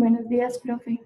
Buenos días, profe.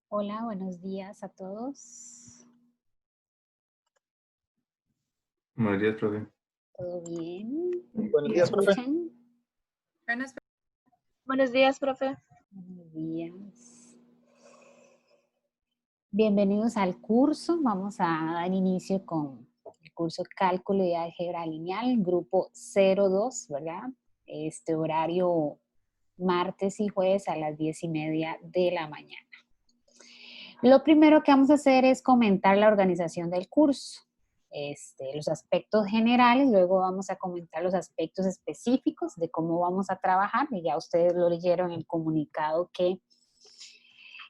Hola, buenos días a todos. Buenos días, profe. ¿Todo bien? Buenos ¿Me días, profe. escuchan? Buenos días, profe. Buenos días. Bienvenidos al curso. Vamos a dar inicio con el curso Cálculo y Álgebra Lineal, grupo 02, ¿verdad? Este horario martes y jueves a las 10:30 de la mañana. Lo primero que vamos a hacer es comentar la organización del curso. Los aspectos generales, luego vamos a comentar los aspectos específicos de cómo vamos a trabajar, y ya ustedes lo leyeron en el comunicado que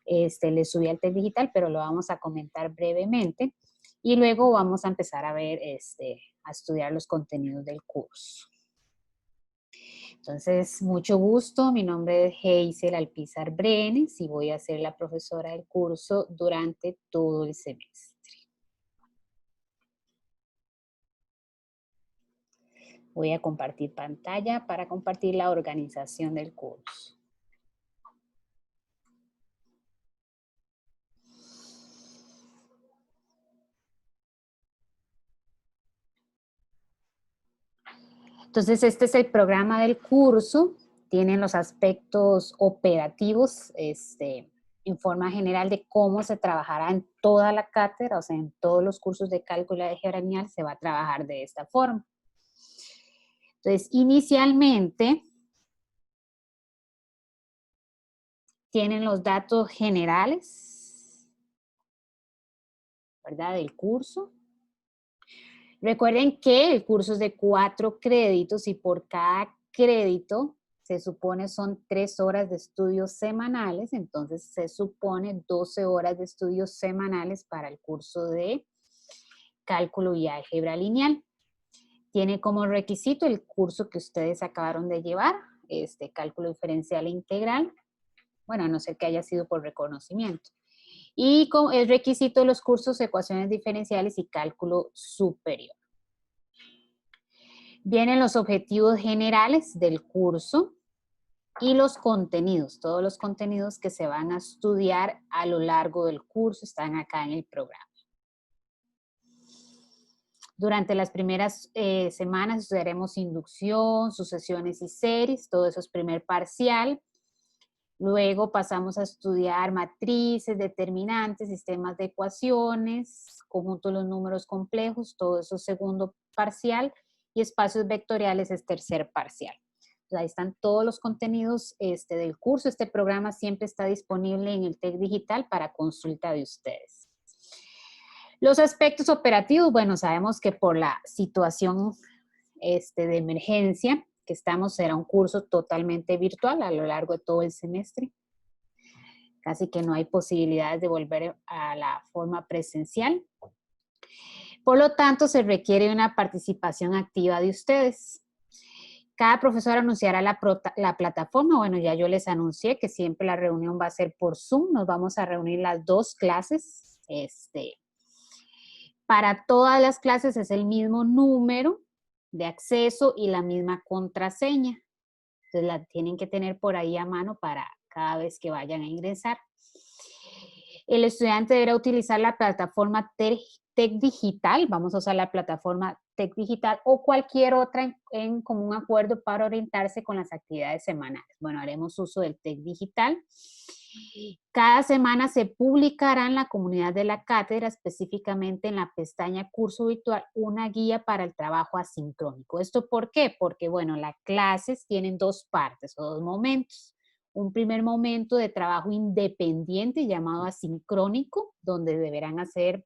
les subí al TED Digital, pero lo vamos a comentar brevemente, y luego vamos a empezar a ver, a estudiar los contenidos del curso. Entonces, mucho gusto, mi nombre es Hazel Alpizar Brenes y voy a ser la profesora del curso durante todo el semestre. Voy a compartir pantalla para compartir la organización del curso. Entonces, este es el programa del curso. Tienen los aspectos operativos, en forma general de cómo se trabajará en toda la cátedra, o sea, en todos los cursos de cálculo de álgebra lineal se va a trabajar de esta forma. Entonces, inicialmente, tienen los datos generales, ¿verdad?, del curso. Recuerden que el curso es de 4 créditos y por cada crédito se supone son 3 horas de estudios semanales, entonces se supone 12 horas de estudios semanales para el curso de cálculo y álgebra lineal. Tiene como requisito el curso que ustedes acabaron de llevar, cálculo diferencial e integral, bueno, a no ser que haya sido por reconocimiento. Y con el requisito de los cursos ecuaciones diferenciales y cálculo superior. Vienen los objetivos generales del curso y los contenidos. Todos los contenidos que se van a estudiar a lo largo del curso están acá en el programa. Durante las primeras semanas estudiaremos inducción, sucesiones y series, todo eso es primer parcial. Luego pasamos a estudiar matrices, determinantes, sistemas de ecuaciones, conjunto de los números complejos, todo eso es segundo parcial, y espacios vectoriales es tercer parcial. Ahí están todos los contenidos del curso. Este programa siempre está disponible en el TEC Digital para consulta de ustedes. Los aspectos operativos, bueno, sabemos que por la situación de emergencia que estamos, será un curso totalmente virtual a lo largo de todo el semestre. Casi que no hay posibilidades de volver a la forma presencial. Por lo tanto, se requiere una participación activa de ustedes. Cada profesor anunciará la plataforma. Bueno, ya yo les anuncié que siempre la reunión va a ser por Zoom. Nos vamos a reunir las dos clases. Para todas las clases es el mismo número de acceso y la misma contraseña. Entonces la tienen que tener por ahí a mano para cada vez que vayan a ingresar. El estudiante deberá utilizar la plataforma TEC Digital. Vamos a usar la plataforma TEC Digital o cualquier otra en común acuerdo para orientarse con las actividades semanales. Bueno, haremos uso del TEC Digital. Cada semana se publicará en la comunidad de la cátedra, específicamente en la pestaña Curso Virtual, una guía para el trabajo asincrónico. ¿Esto por qué? Porque, bueno, las clases tienen dos partes o dos momentos. Un primer momento de trabajo independiente llamado asincrónico, donde deberán hacer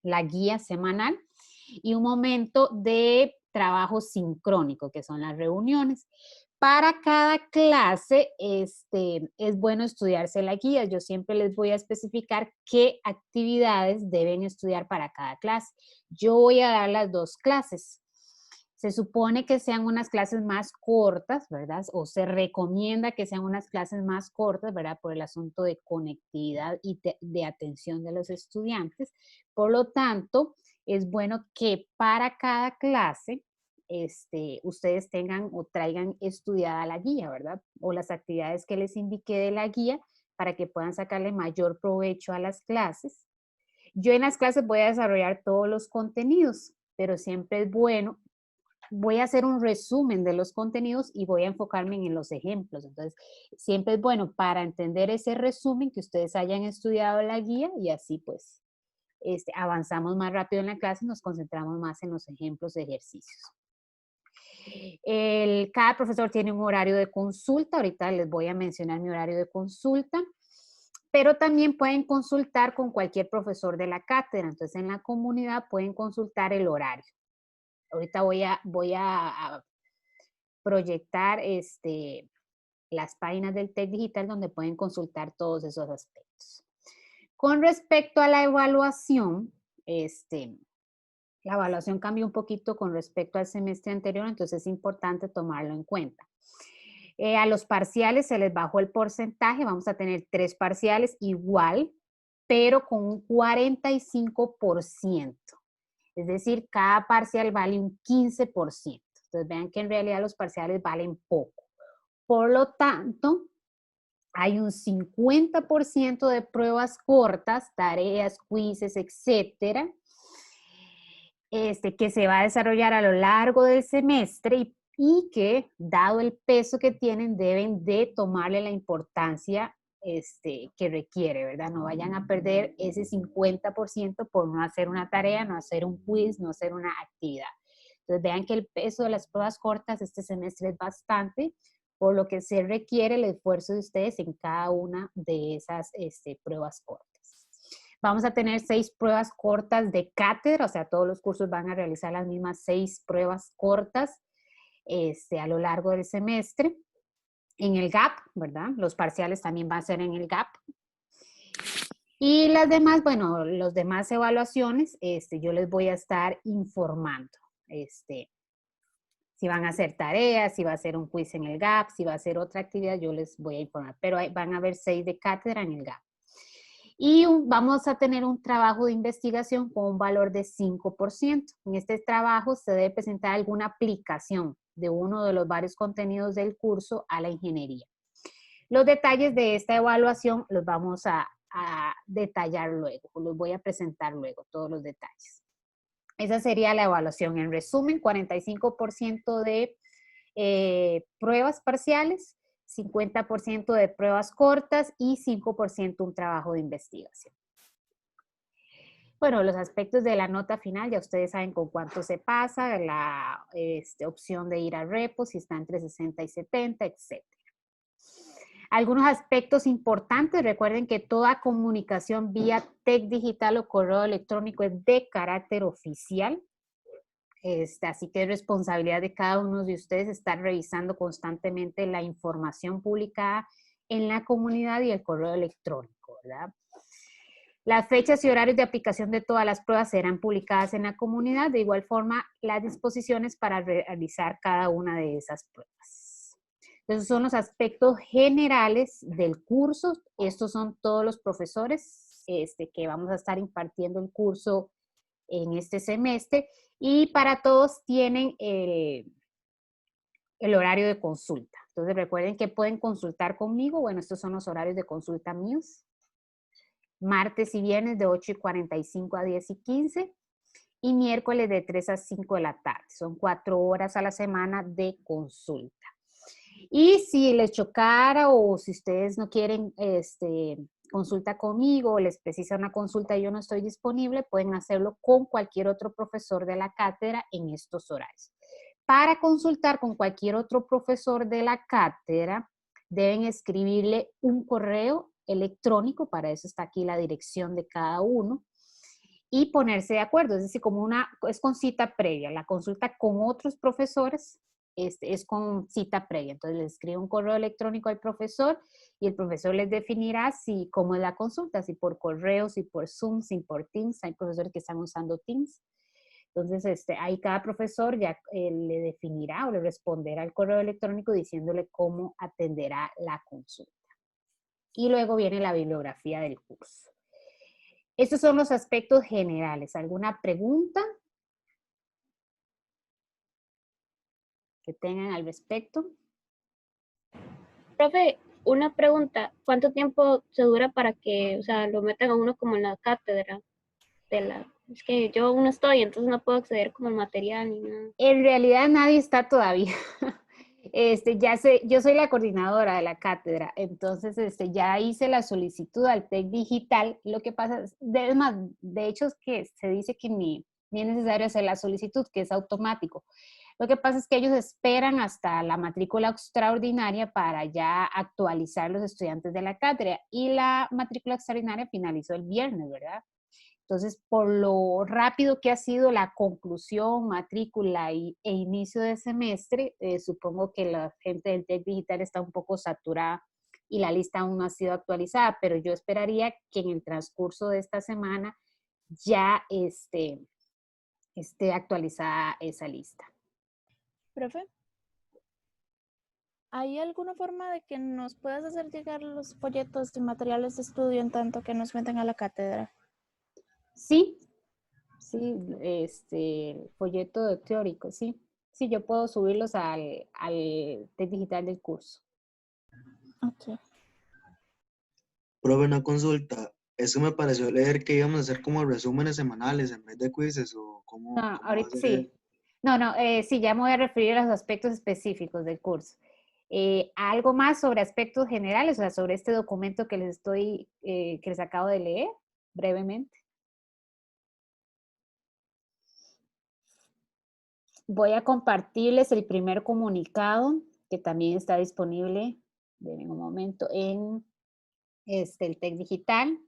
la guía semanal, y un momento de trabajo sincrónico, que son las reuniones. Para cada clase es bueno estudiarse la guía. Yo siempre les voy a especificar qué actividades deben estudiar para cada clase. Yo voy a dar las dos clases. Se supone que sean unas clases más cortas, ¿verdad? O se recomienda que sean unas clases más cortas, ¿verdad? Por el asunto de conectividad y de atención de los estudiantes. Por lo tanto, es bueno que para cada clase ustedes tengan o traigan estudiada la guía, ¿verdad? O las actividades que les indiqué de la guía para que puedan sacarle mayor provecho a las clases. Yo en las clases voy a desarrollar todos los contenidos, pero siempre es bueno. Voy a hacer un resumen de los contenidos y voy a enfocarme en los ejemplos. Entonces, siempre es bueno para entender ese resumen que ustedes hayan estudiado la guía y así pues avanzamos más rápido en la clase y nos concentramos más en los ejemplos de ejercicios. Cada profesor tiene un horario de consulta. Ahorita les voy a mencionar mi horario de consulta. Pero también pueden consultar con cualquier profesor de la cátedra. Entonces, en la comunidad pueden consultar el horario. Ahorita voy a proyectar las páginas del TEC Digital donde pueden consultar todos esos aspectos. Con respecto a la evaluación, la evaluación cambia un poquito con respecto al semestre anterior, entonces es importante tomarlo en cuenta. A los parciales se les bajó el porcentaje, vamos a tener 3 parciales igual, pero con un 45%. Es decir, cada parcial vale un 15%. Entonces vean que en realidad los parciales valen poco. Por lo tanto, hay un 50% de pruebas cortas, tareas, quizzes, etcétera, que se va a desarrollar a lo largo del semestre y que, dado el peso que tienen, deben de tomarle la importancia que requiere, ¿verdad? No vayan a perder ese 50% por no hacer una tarea, no hacer un quiz, no hacer una actividad. Entonces vean que el peso de las pruebas cortas este semestre es bastante, por lo que se requiere el esfuerzo de ustedes en cada una de esas pruebas cortas. Vamos a tener 6 pruebas cortas de cátedra, o sea, todos los cursos van a realizar las mismas 6 pruebas cortas a lo largo del semestre. En el GAP, ¿verdad? Los parciales también van a ser en el GAP. Y las demás, bueno, los demás evaluaciones, yo les voy a estar informando. Si van a hacer tareas, si va a ser un quiz en el GAP, si va a ser otra actividad, yo les voy a informar. Pero van a haber 6 de cátedra en el GAP. Y vamos a tener un trabajo de investigación con un valor de 5%. En este trabajo se debe presentar alguna aplicación de uno de los varios contenidos del curso a la ingeniería. Los detalles de esta evaluación los vamos a detallar luego, los voy a presentar luego, todos los detalles. Esa sería la evaluación. En resumen, 45% de pruebas parciales, 50% de pruebas cortas y 5% un trabajo de investigación. Bueno, los aspectos de la nota final, ya ustedes saben con cuánto se pasa, la opción de ir a repo, si está entre 60 y 70, etc. Algunos aspectos importantes, recuerden que toda comunicación vía TEC digital o correo electrónico es de carácter oficial. Así que es responsabilidad de cada uno de ustedes estar revisando constantemente la información publicada en la comunidad y el correo electrónico, ¿verdad? Las fechas y horarios de aplicación de todas las pruebas serán publicadas en la comunidad. De igual forma, las disposiciones para realizar cada una de esas pruebas. Esos son los aspectos generales del curso. Estos son todos los profesores que vamos a estar impartiendo el curso en este semestre. Y para todos tienen el horario de consulta. Entonces recuerden que pueden consultar conmigo. Bueno, estos son los horarios de consulta míos. Martes y viernes de 8:45 a 10:15 y miércoles de 3 a 5 de la tarde. Son 4 horas a la semana de consulta. Y si les chocara o si ustedes no quieren consulta conmigo o les precisa una consulta y yo no estoy disponible, pueden hacerlo con cualquier otro profesor de la cátedra en estos horarios. Para consultar con cualquier otro profesor de la cátedra, deben escribirle un correo electrónico, para eso está aquí la dirección de cada uno, y ponerse de acuerdo, es decir, es con cita previa. La consulta con otros profesores es con cita previa. Entonces les escribe un correo electrónico al profesor y el profesor les definirá cómo es la consulta, si por correo, si por Zoom, si por Teams. Hay profesores que están usando Teams. Entonces, ahí cada profesor ya le definirá o le responderá al correo electrónico diciéndole cómo atenderá la consulta. Y luego viene la bibliografía del curso. Estos son los aspectos generales. ¿Alguna pregunta que tengan al respecto? Profe, una pregunta. ¿Cuánto tiempo se dura para que, o sea, lo metan a uno como en la cátedra? Es que yo aún no estoy, entonces no puedo acceder como al material ni nada. En realidad nadie está todavía. Yo soy la coordinadora de la cátedra, entonces ya hice la solicitud al TEC Digital. Lo que pasa es más, de hecho es que se dice que ni es necesario hacer la solicitud, que es automático. Lo que pasa es que ellos esperan hasta la matrícula extraordinaria para ya actualizar los estudiantes de la cátedra, y la matrícula extraordinaria finalizó el viernes, ¿verdad? Entonces, por lo rápido que ha sido la conclusión, matrícula e inicio de semestre, supongo que la gente del TEC Digital está un poco saturada y la lista aún no ha sido actualizada, pero yo esperaría que en el transcurso de esta semana ya esté actualizada esa lista. Profe, ¿hay alguna forma de que nos puedas hacer llegar los folletos y materiales de estudio en tanto que nos meten a la cátedra? Sí, folleto teórico, sí. Sí, yo puedo subirlos al TEC Digital del curso. Ok. Profe, una consulta. Eso me pareció leer que íbamos a hacer como resúmenes semanales en vez de quizzes o cómo No, va a ahorita ser sí. Sí, ya me voy a referir a los aspectos específicos del curso. Algo más sobre aspectos generales, o sea, sobre este documento que les acabo de leer brevemente. Voy a compartirles el primer comunicado que también está disponible, en un momento, en el TEC Digital.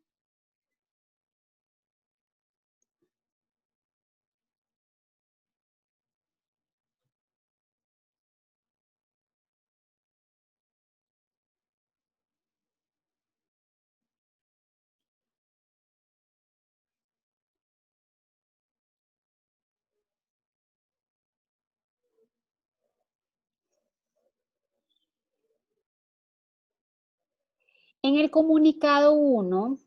En el comunicado 1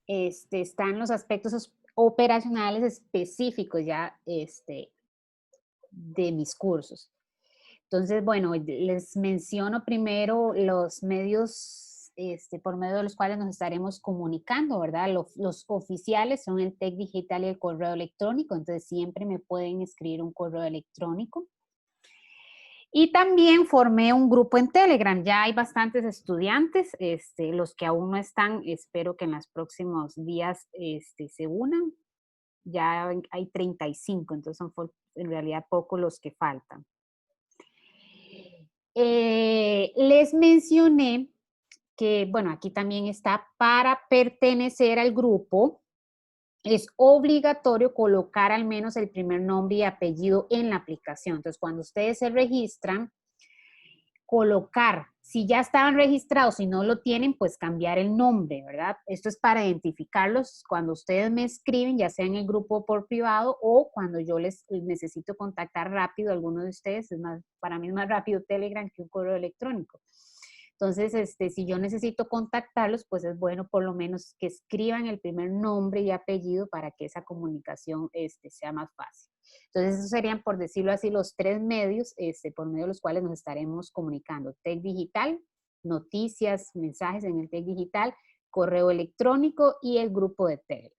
están los aspectos operacionales específicos ya de mis cursos. Entonces, bueno, les menciono primero los medios por medio de los cuales nos estaremos comunicando, ¿verdad? Los oficiales son el TEC Digital y el correo electrónico, entonces siempre me pueden escribir un correo electrónico. Y también formé un grupo en Telegram. Ya hay bastantes estudiantes. Los que aún no están, espero que en los próximos días se unan. Ya hay 35, entonces son en realidad pocos los que faltan. Les mencioné que, bueno, aquí también está, para pertenecer al grupo, es obligatorio colocar al menos el primer nombre y apellido en la aplicación. Entonces, cuando ustedes se registran, colocar, si ya estaban registrados y no lo tienen, pues cambiar el nombre, ¿verdad? Esto es para identificarlos cuando ustedes me escriben, ya sea en el grupo por privado o cuando yo les necesito contactar rápido a alguno de ustedes. Es más, para mí es más rápido Telegram que un correo electrónico. Entonces, si yo necesito contactarlos, pues es bueno por lo menos que escriban el primer nombre y apellido para que esa comunicación sea más fácil. Entonces, esos serían, por decirlo así, los 3 medios por medio de los cuales nos estaremos comunicando. TEC Digital, noticias, mensajes en el TEC Digital, correo electrónico y el grupo de Telegram.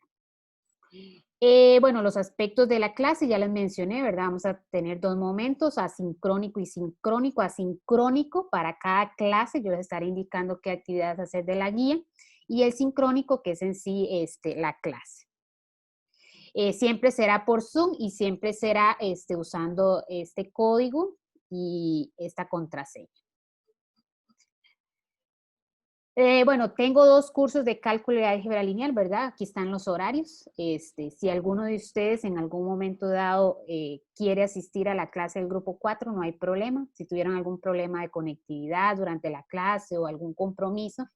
Bueno, los aspectos de la clase ya les mencioné, ¿verdad? Vamos a tener 2 momentos, asincrónico y sincrónico. Asincrónico para cada clase, yo les estaré indicando qué actividades hacer de la guía, y el sincrónico, que es en sí la clase. Siempre será por Zoom y siempre será usando este código y esta contraseña. Bueno, tengo 2 cursos de cálculo y álgebra lineal, ¿verdad? Aquí están los horarios. Si alguno de ustedes en algún momento dado quiere asistir a la clase del grupo 4, no hay problema. Si tuvieron algún problema de conectividad durante la clase o algún compromiso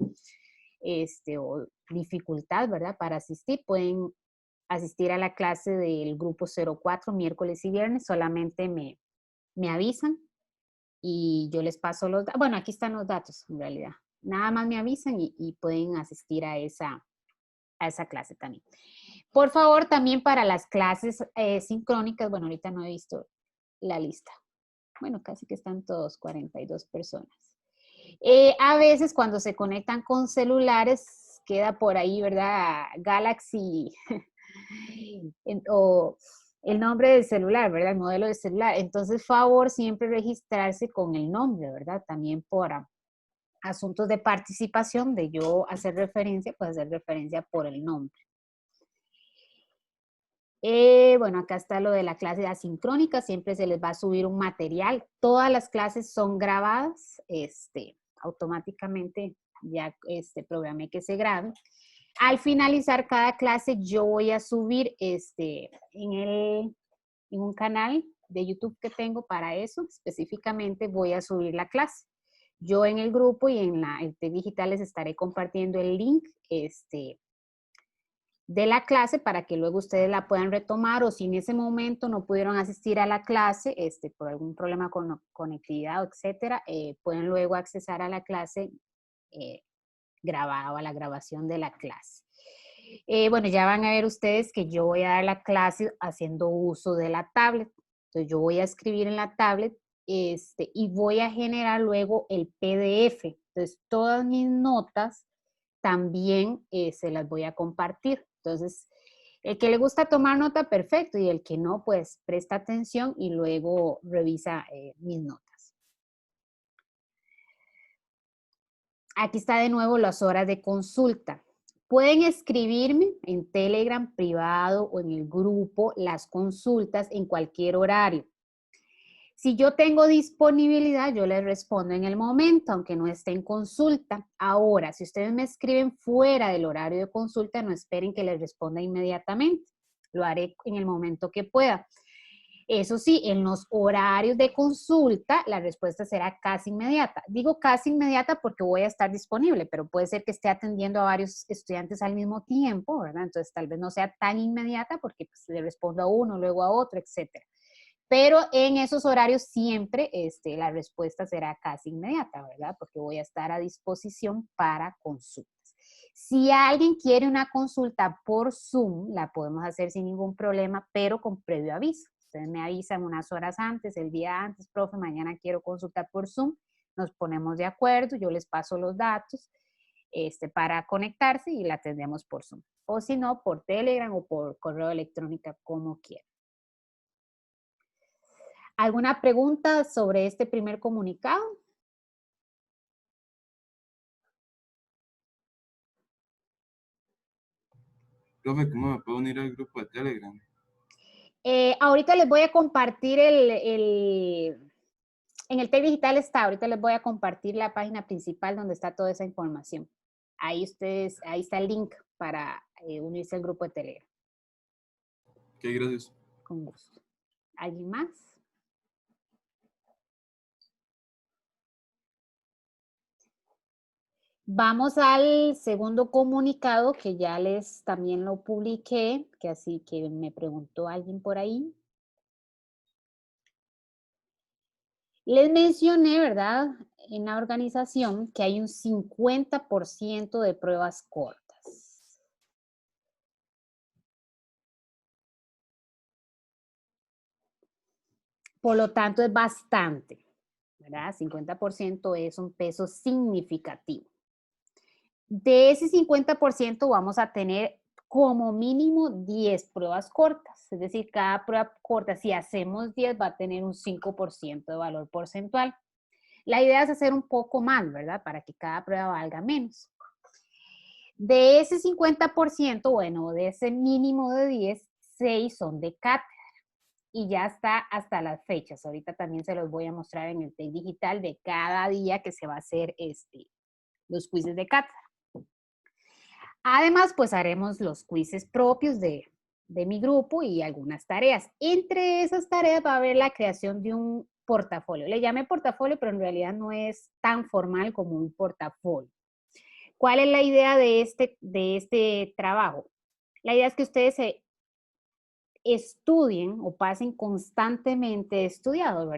o dificultad, ¿verdad? Para asistir, pueden asistir a la clase del grupo 04 miércoles y viernes. Solamente me avisan y yo les paso los datos. Bueno, aquí están los datos en realidad. Nada más me avisan y pueden asistir a esa clase también. Por favor, también para las clases sincrónicas, bueno, ahorita no he visto la lista. Bueno, casi que están todos, 42 personas. A veces cuando se conectan con celulares, queda por ahí, ¿verdad? Galaxy o el nombre del celular, ¿verdad? El modelo de celular. Entonces, favor, siempre registrarse con el nombre, ¿verdad? También por asuntos de participación, de yo hacer referencia, pues hacer referencia por el nombre. Bueno, acá está lo de la clase asincrónica, siempre se les va a subir un material. Todas las clases son grabadas, automáticamente ya programé que se grabe. Al finalizar cada clase, yo voy a subir en un canal de YouTube que tengo para eso, específicamente voy a subir la clase. Yo en el grupo y en el TEC Digital les estaré compartiendo el link de la clase para que luego ustedes la puedan retomar, o si en ese momento no pudieron asistir a la clase por algún problema con conectividad, etcétera, pueden luego accesar a la clase grabada o a la grabación de la clase. Bueno, ya van a ver ustedes que yo voy a dar la clase haciendo uso de la tablet. Entonces yo voy a escribir en la tablet y voy a generar luego el PDF. Entonces todas mis notas también se las voy a compartir. Entonces, el que le gusta tomar nota, perfecto, y el que no, pues presta atención y luego revisa mis notas. Aquí está de nuevo las horas de consulta. Pueden escribirme en Telegram privado o en el grupo las consultas en cualquier horario. Si yo tengo disponibilidad, yo les respondo en el momento, aunque no esté en consulta. Ahora, si ustedes me escriben fuera del horario de consulta, no esperen que les responda inmediatamente. Lo haré en el momento que pueda. Eso sí, en los horarios de consulta, la respuesta será casi inmediata. Digo casi inmediata porque voy a estar disponible, pero puede ser que esté atendiendo a varios estudiantes al mismo tiempo, ¿verdad? Entonces, tal vez no sea tan inmediata porque pues, le respondo a uno, luego a otro, etcétera. Pero en esos horarios siempre la respuesta será casi inmediata, ¿verdad? Porque voy a estar a disposición para consultas. Si alguien quiere una consulta por Zoom, la podemos hacer sin ningún problema, pero con previo aviso. Ustedes me avisan unas horas antes, el día antes, profe, mañana quiero consultar por Zoom, nos ponemos de acuerdo, yo les paso los datos para conectarse y la atendemos por Zoom. O si no, por Telegram o por correo electrónico, como quieran. ¿Alguna pregunta sobre este primer comunicado? Profe, ¿cómo me puedo unir al grupo de Telegram? Ahorita les voy a compartir en el TEC Digital está, ahorita les voy a compartir la página principal donde está toda esa información. Ahí está el link para unirse al grupo de Telegram. Ok, gracias. Con gusto. ¿Alguien más? Vamos al segundo comunicado que ya les también lo publiqué, que así que me preguntó alguien por ahí. Les mencioné, ¿verdad? En la organización que hay un 50% de pruebas cortas. Por lo tanto, es bastante, ¿verdad? 50% es un peso significativo. De ese 50% vamos a tener como mínimo 10 pruebas cortas. Es decir, cada prueba corta, si hacemos 10, va a tener un 5% de valor porcentual. La idea es hacer un poco más, ¿verdad? Para que cada prueba valga menos. De ese 50%, bueno, de ese mínimo de 10, 6 son de cátedra. Y ya está hasta las fechas. Ahorita también se los voy a mostrar en el TEC Digital de cada día que se va a hacer los quizzes de cátedra. Además, pues haremos los quizzes propios de mi grupo y algunas tareas. Entre esas tareas va a haber la creación de un portafolio. Le llamé portafolio, pero en realidad no es tan formal como un portafolio. ¿Cuál es la idea de este trabajo? La idea es que ustedes se estudien o pasen constantemente estudiando,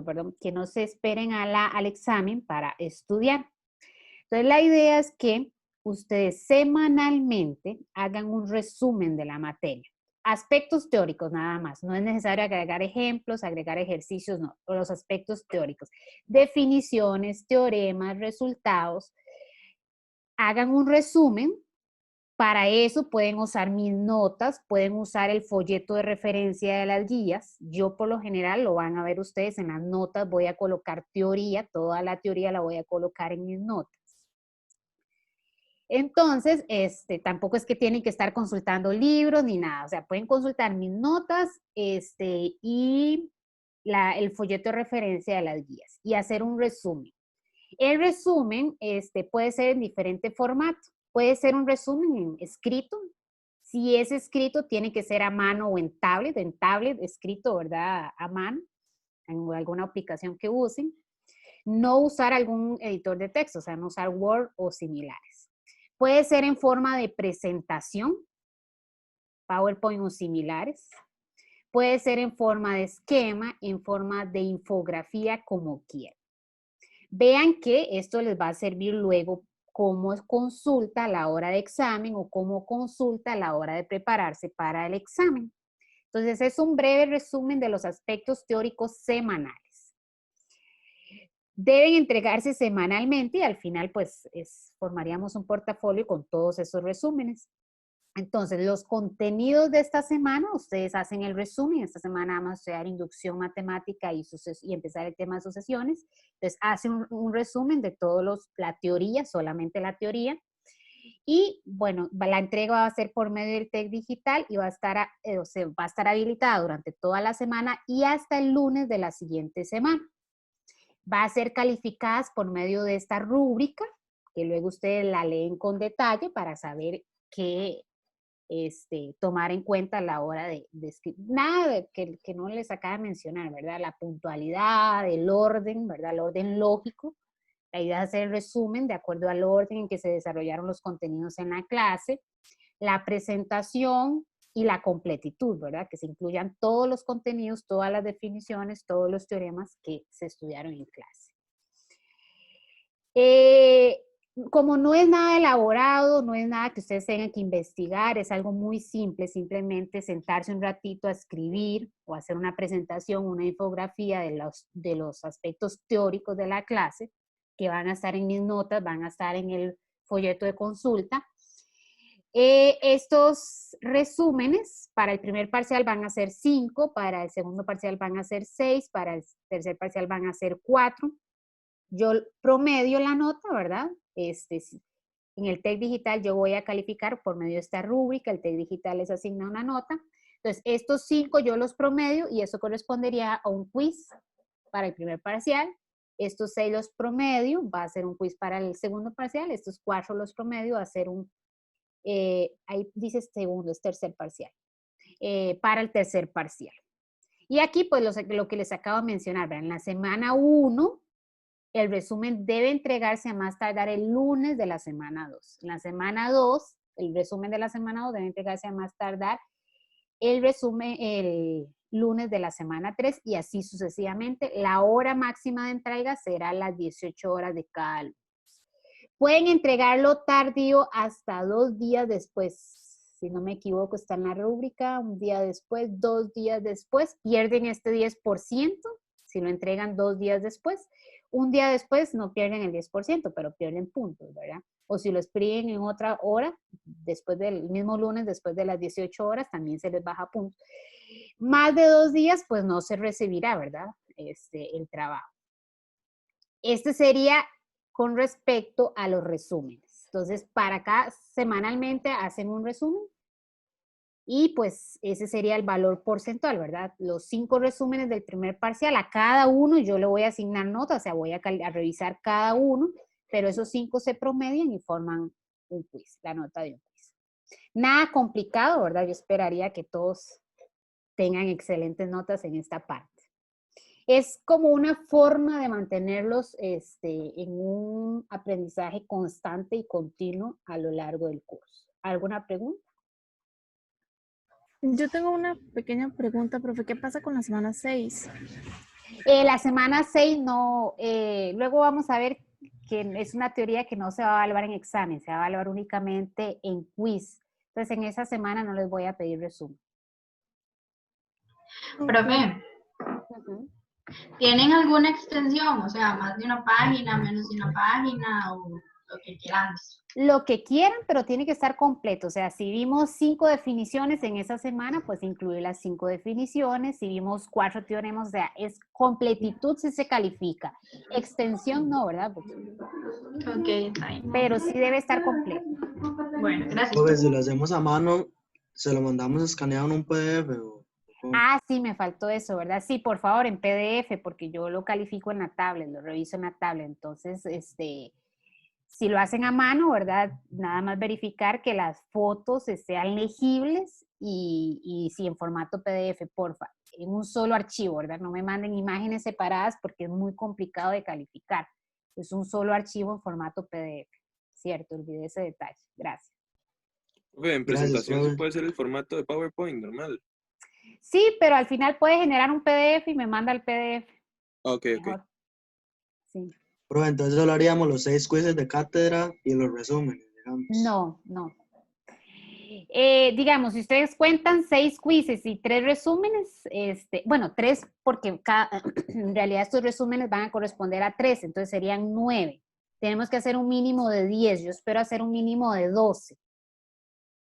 perdón, que no se esperen al examen para estudiar. Entonces, la idea es que ustedes semanalmente hagan un resumen de la materia. Aspectos teóricos nada más. No es necesario agregar ejemplos, agregar ejercicios, no. Los aspectos teóricos. Definiciones, teoremas, resultados. Hagan un resumen. Para eso pueden usar mis notas, pueden usar el folleto de referencia de las guías. Yo por lo general, lo van a ver ustedes en las notas, voy a colocar teoría, toda la teoría la voy a colocar en mis notas. Entonces, tampoco es que tienen que estar consultando libros ni nada, o sea, pueden consultar mis notas y el folleto de referencia de las guías y hacer un resumen. El resumen puede ser en diferente formato. Puede ser un resumen escrito. Si es escrito, tiene que ser a mano o en tablet escrito, ¿verdad? A mano, en alguna aplicación que usen. No usar algún editor de texto, o sea, no usar Word o similares. Puede ser en forma de presentación, PowerPoint o similares. Puede ser en forma de esquema, en forma de infografía, como quieran. Vean que esto les va a servir luego como consulta a la hora de examen o como consulta a la hora de prepararse para el examen. Entonces, es un breve resumen de los aspectos teóricos semanales. Deben entregarse semanalmente y al final, pues, formaríamos un portafolio con todos esos resúmenes. Entonces, los contenidos de esta semana, ustedes hacen el resumen. Esta semana vamos a estudiar inducción matemática y empezar el tema de sucesiones. Entonces, hacen un resumen de la teoría, solamente la teoría. Y, bueno, la entrega va a ser por medio del TEC Digital y va a estar habilitada durante toda la semana y hasta el lunes de la siguiente semana. Va a ser calificadas por medio de esta rúbrica, que luego ustedes la leen con detalle para saber qué tomar en cuenta a la hora de escribir. Nada que no les acaba de mencionar, ¿verdad? La puntualidad, el orden, ¿verdad? El orden lógico. La idea es hacer el resumen de acuerdo al orden en que se desarrollaron los contenidos en la clase, la presentación y la completitud, ¿verdad? Que se incluyan todos los contenidos, todas las definiciones, todos los teoremas que se estudiaron en clase. Como no es nada elaborado, no es nada que ustedes tengan que investigar, es algo muy simple, simplemente sentarse un ratito a escribir o hacer una presentación, una infografía de los aspectos teóricos de la clase, que van a estar en mis notas, van a estar en el folleto de consulta. Estos resúmenes para el primer parcial van a ser 5, para el segundo parcial van a ser 6, para el tercer parcial van a ser 4. Yo promedio la nota, ¿verdad? En el TEC Digital yo voy a calificar por medio de esta rúbrica, el TEC Digital les asigna una nota. Entonces, estos 5 yo los promedio y eso correspondería a un quiz para el primer parcial. Estos 6 los promedio, va a ser un quiz para el segundo parcial. Estos 4 los promedio, va a ser un, ahí dice segundo, es tercer parcial, para el tercer parcial. Y aquí, pues, lo que les acabo de mencionar, ¿verdad? En la semana 1, el resumen debe entregarse a más tardar el lunes de la semana 2. En la semana 2, el resumen de la semana 2 debe entregarse a más tardar el resumen el lunes de la semana 3 y así sucesivamente. La hora máxima de entrega será las 18 horas de cada lunes. Pueden entregarlo tardío hasta 2 días después. Si no me equivoco, está en la rúbrica, un día después, 2 días después, pierden este 10%, si lo entregan 2 días después. Un día después no pierden el 10%, pero pierden puntos, ¿verdad? O si lo escriben en otra hora, después del mismo lunes, después de las 18 horas, también se les baja puntos. Más de 2 días, pues no se recibirá, ¿verdad? El trabajo. Este sería con respecto a los resúmenes. Entonces, para acá, semanalmente hacen un resumen y pues ese sería el valor porcentual, ¿verdad? Los 5 resúmenes del primer parcial, a cada uno yo le voy a asignar nota, o sea, voy a revisar cada uno, pero esos 5 se promedian y forman un quiz, la nota de un quiz. Nada complicado, ¿verdad? Yo esperaría que todos tengan excelentes notas en esta parte. Es como una forma de mantenerlos en un aprendizaje constante y continuo a lo largo del curso. ¿Alguna pregunta? Yo tengo una pequeña pregunta, profe. ¿Qué pasa con la semana 6? La semana 6 no, luego vamos a ver que es una teoría que no se va a evaluar en examen, se va a evaluar únicamente en quiz. Entonces, en esa semana no les voy a pedir resumen. Profe, Ujú. ¿tienen alguna extensión? O sea, más de una página, menos de una página o lo que quieran. Lo que quieran, pero tiene que estar completo. O sea, si vimos 5 definiciones en esa semana, pues incluir las 5 definiciones. Si vimos 4 teoremas, o sea, es completitud si se califica. Extensión no, ¿verdad? Ok, está bien. Pero sí debe estar completo. Bueno, gracias. Profe, si lo hacemos a mano, se lo mandamos escaneado en un PDF o Ah, sí, me faltó eso, ¿verdad? Sí, por favor, en PDF, porque yo lo califico en la tablet, lo reviso en la tablet. Entonces, si lo hacen a mano, ¿verdad? Nada más verificar que las fotos sean legibles y si en formato PDF, porfa, en un solo archivo, ¿verdad? No me manden imágenes separadas porque es muy complicado de calificar. Es un solo archivo en formato PDF. Cierto, olvidé ese detalle. Gracias. Profe, en Gracias, presentación sí profe. puede ser el formato de PowerPoint normal. Sí, pero al final puede generar un PDF y me manda el PDF. Ok, ok. Mejor. Sí. Profe, entonces solo haríamos los 6 quizzes de cátedra y los resúmenes, digamos. No, no. Digamos, si ustedes cuentan 6 quizzes y 3 resúmenes, bueno, 3 porque en realidad estos resúmenes van a corresponder a 3, entonces serían 9. Tenemos que hacer un mínimo de 10, yo espero hacer un mínimo de 12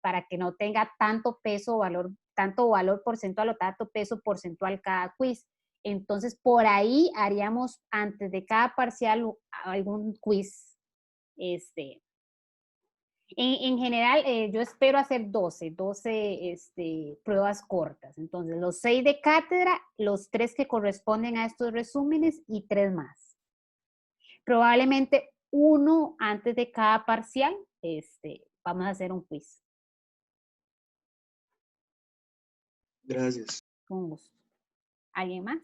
para que no tenga tanto peso o valor, tanto valor porcentual o tanto peso porcentual cada quiz. Entonces, por ahí haríamos antes de cada parcial algún quiz, en general, yo espero hacer 12 pruebas cortas. Entonces, los 6 de cátedra, los 3 que corresponden a estos resúmenes y 3 más. Probablemente 1 antes de cada parcial, vamos a hacer un quiz. Gracias. Con gusto. ¿Alguien más?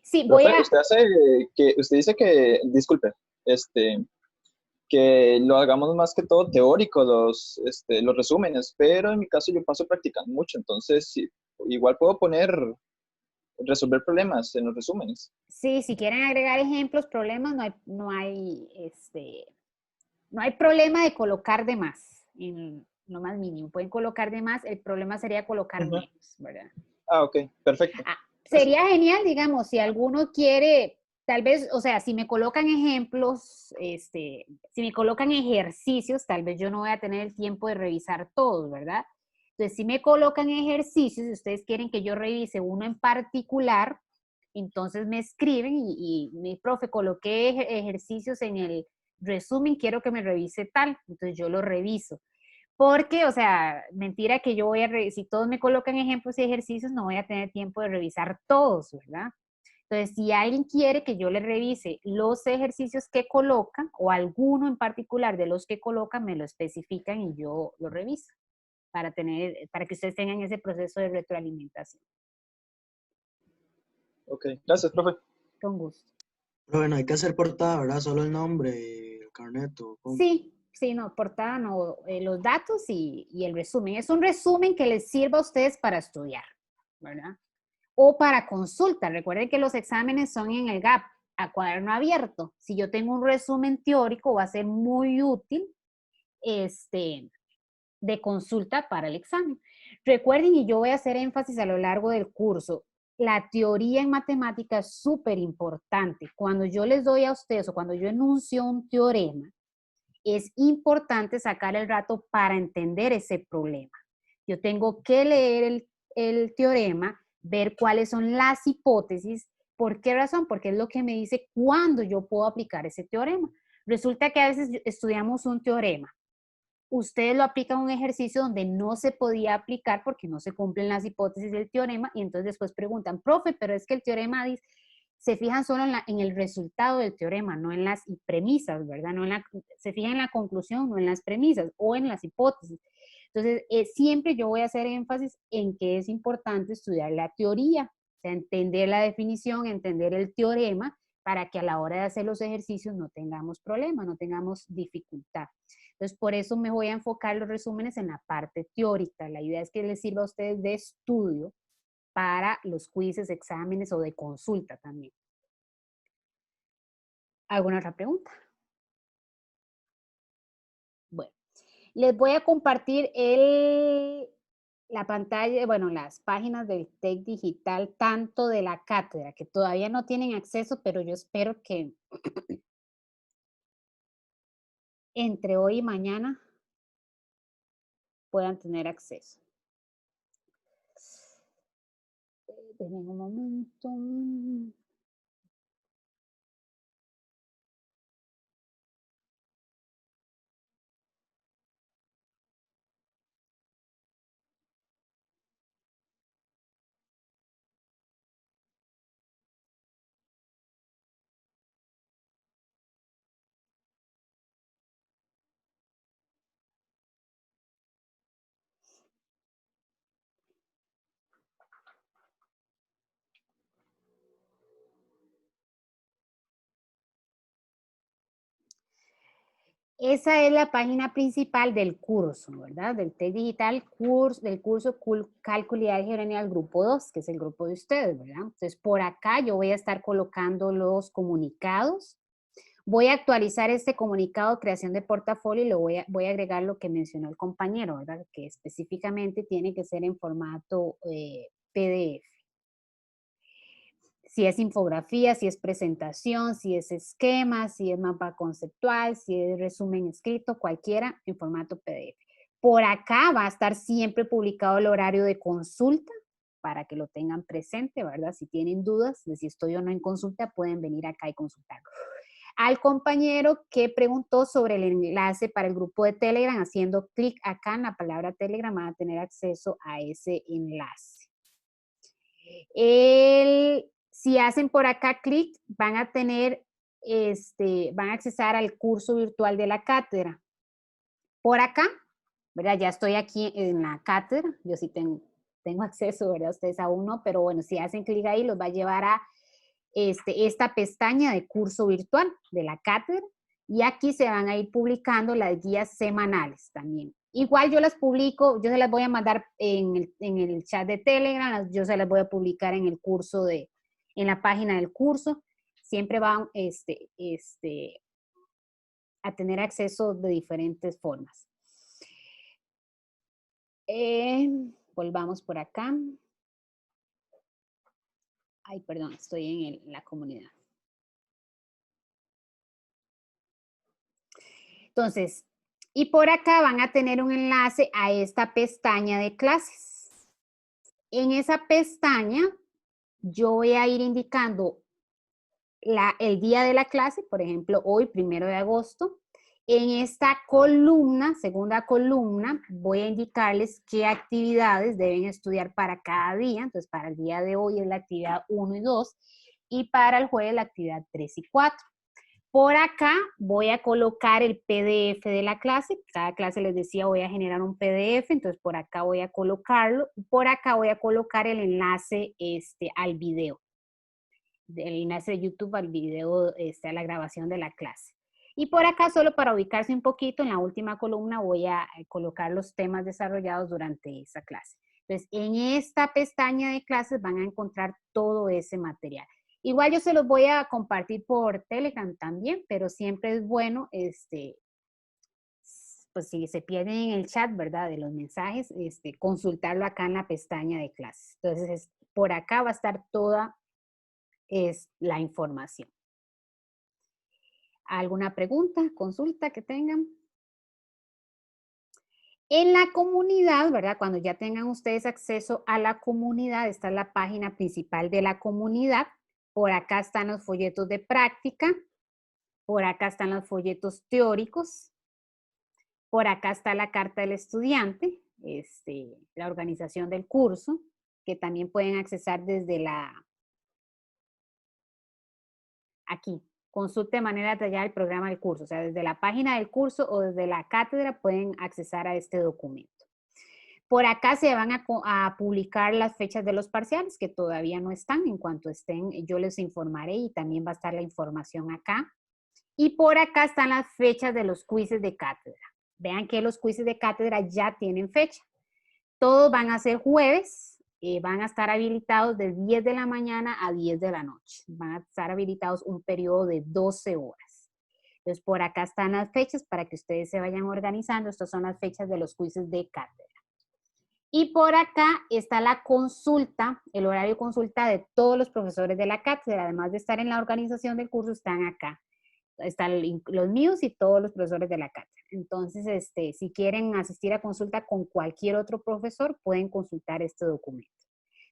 Sí, voy Profe, a... usted dice que, disculpe, que lo hagamos más que todo teórico, los resúmenes, pero en mi caso yo paso practicando mucho, entonces sí, igual puedo resolver problemas en los resúmenes. Sí, si quieren agregar ejemplos, problemas, no hay problema de colocar de más, en lo más mínimo. Pueden colocar de más, el problema sería colocar menos, ¿verdad? Ah, ok, perfecto. Sería genial, digamos, si alguno quiere tal vez, o sea, si me colocan ejemplos, si me colocan ejercicios, tal vez yo no voy a tener el tiempo de revisar todos, ¿verdad? Entonces, si me colocan ejercicios y ustedes quieren que yo revise uno en particular, entonces me escriben y mi profe, coloqué ejercicios en el resumen, quiero que me revise tal, entonces yo lo reviso. Porque, o sea, mentira que yo voy a revisar, si todos me colocan ejemplos y ejercicios, no voy a tener tiempo de revisar todos, ¿verdad? Entonces, si alguien quiere que yo le revise los ejercicios que colocan o alguno en particular de los que colocan, me lo especifican y yo lo reviso para que ustedes tengan ese proceso de retroalimentación. Ok, gracias, profe. Con gusto. Pero bueno, hay que hacer portada, ¿verdad? Solo el nombre, el carnet o cómo. Sí, no, portada no, los datos y el resumen. Es un resumen que les sirva a ustedes para estudiar, ¿verdad? O para consulta. Recuerden que los exámenes son en el GAP, a cuaderno abierto. Si yo tengo un resumen teórico, va a ser muy útil de consulta para el examen. Recuerden, y yo voy a hacer énfasis a lo largo del curso, la teoría en matemáticas es súper importante. Cuando yo les doy a ustedes o cuando yo enuncio un teorema, es importante sacar el rato para entender ese problema. Yo tengo que leer el teorema, ver cuáles son las hipótesis. ¿Por qué razón? Porque es lo que me dice cuándo yo puedo aplicar ese teorema. Resulta que a veces estudiamos un teorema. Ustedes lo aplican a un ejercicio donde no se podía aplicar porque no se cumplen las hipótesis del teorema y entonces después preguntan, profe, pero es que el teorema dice, se fijan solo en el resultado del teorema, no en las premisas, ¿verdad? Se fijan en la conclusión, no en las premisas o en las hipótesis. Entonces, siempre yo voy a hacer énfasis en que es importante estudiar la teoría, o sea, entender la definición, entender el teorema, para que a la hora de hacer los ejercicios no tengamos problemas, no tengamos dificultad. Entonces, por eso me voy a enfocar los resúmenes en la parte teórica. La idea es que les sirva a ustedes de estudio para los quizzes, exámenes o de consulta también. ¿Alguna otra pregunta? Bueno, les voy a compartir la pantalla, bueno, las páginas del TEC Digital, tanto de la cátedra, que todavía no tienen acceso, pero yo espero que entre hoy y mañana puedan tener acceso. Denme un momento. Esa es la página principal del curso, ¿verdad? Del TEC Digital, del curso Cálculo y Álgebra Lineal Grupo 2, que es el grupo de ustedes, ¿verdad? Entonces, por acá yo voy a estar colocando los comunicados. Voy a actualizar este comunicado, creación de portafolio, y voy a agregar lo que mencionó el compañero, ¿verdad? Que específicamente tiene que ser en formato PDF. Si es infografía, si es presentación, si es esquema, si es mapa conceptual, si es resumen escrito, cualquiera en formato PDF. Por acá va a estar siempre publicado el horario de consulta para que lo tengan presente, ¿verdad? Si tienen dudas de si estoy o no en consulta, pueden venir acá y consultar. Al compañero que preguntó sobre el enlace para el grupo de Telegram, haciendo clic acá en la palabra Telegram, van a tener acceso a ese enlace. Si hacen por acá clic, van a tener, van a accesar al curso virtual de la cátedra. Por acá, ¿verdad? Ya estoy aquí en la cátedra, yo sí tengo acceso, ¿verdad? Ustedes aún no, pero bueno, si hacen clic ahí, los va a llevar a esta pestaña de curso virtual de la cátedra, y aquí se van a ir publicando las guías semanales también. Igual yo las publico, yo se las voy a mandar en el chat de Telegram, yo se las voy a publicar en el curso en la página del curso. Siempre van a tener acceso de diferentes formas. Volvamos por acá. Ay, perdón, estoy en la comunidad. Entonces, y por acá van a tener un enlace a esta pestaña de clases. En esa pestaña, yo voy a ir indicando el día de la clase, por ejemplo, hoy, 1 de agosto. En esta columna, segunda columna, voy a indicarles qué actividades deben estudiar para cada día. Entonces, para el día de hoy es la actividad 1 y 2, y para el jueves la actividad 3 y 4. Por acá voy a colocar el PDF de la clase. Cada clase les decía voy a generar un PDF, entonces por acá voy a colocarlo. Por acá voy a colocar el enlace al video. El enlace de YouTube al video, a la grabación de la clase. Y por acá, solo para ubicarse un poquito, en la última columna voy a colocar los temas desarrollados durante esa clase. Entonces, en esta pestaña de clases van a encontrar todo ese material. Igual yo se los voy a compartir por Telegram también, pero siempre es bueno, pues si se pierden en el chat, ¿verdad? De los mensajes, consultarlo acá en la pestaña de clases. Entonces, por acá va a estar toda la información. ¿Alguna pregunta, consulta que tengan? En la comunidad, ¿verdad? Cuando ya tengan ustedes acceso a la comunidad, esta es la página principal de la comunidad. Por acá están los folletos de práctica. Por acá están los folletos teóricos. Por acá está la carta del estudiante, la organización del curso, que también pueden accesar desde aquí. Consulte de manera detallada el programa del curso. O sea, desde la página del curso o desde la cátedra pueden accesar a este documento. Por acá se van a publicar las fechas de los parciales, que todavía no están. En cuanto estén, yo les informaré y también va a estar la información acá. Y por acá están las fechas de los quizzes de cátedra. Vean que los quizzes de cátedra ya tienen fecha. Todos van a ser jueves. Van a estar habilitados de 10 de la mañana a 10 de la noche. Van a estar habilitados un periodo de 12 horas. Entonces, por acá están las fechas para que ustedes se vayan organizando. Estas son las fechas de los quizzes de cátedra. Y por acá está la consulta, el horario de consulta de todos los profesores de la cátedra. Además de estar en la organización del curso, están acá. Están los míos y todos los profesores de la cátedra. Entonces, si quieren asistir a consulta con cualquier otro profesor, pueden consultar este documento.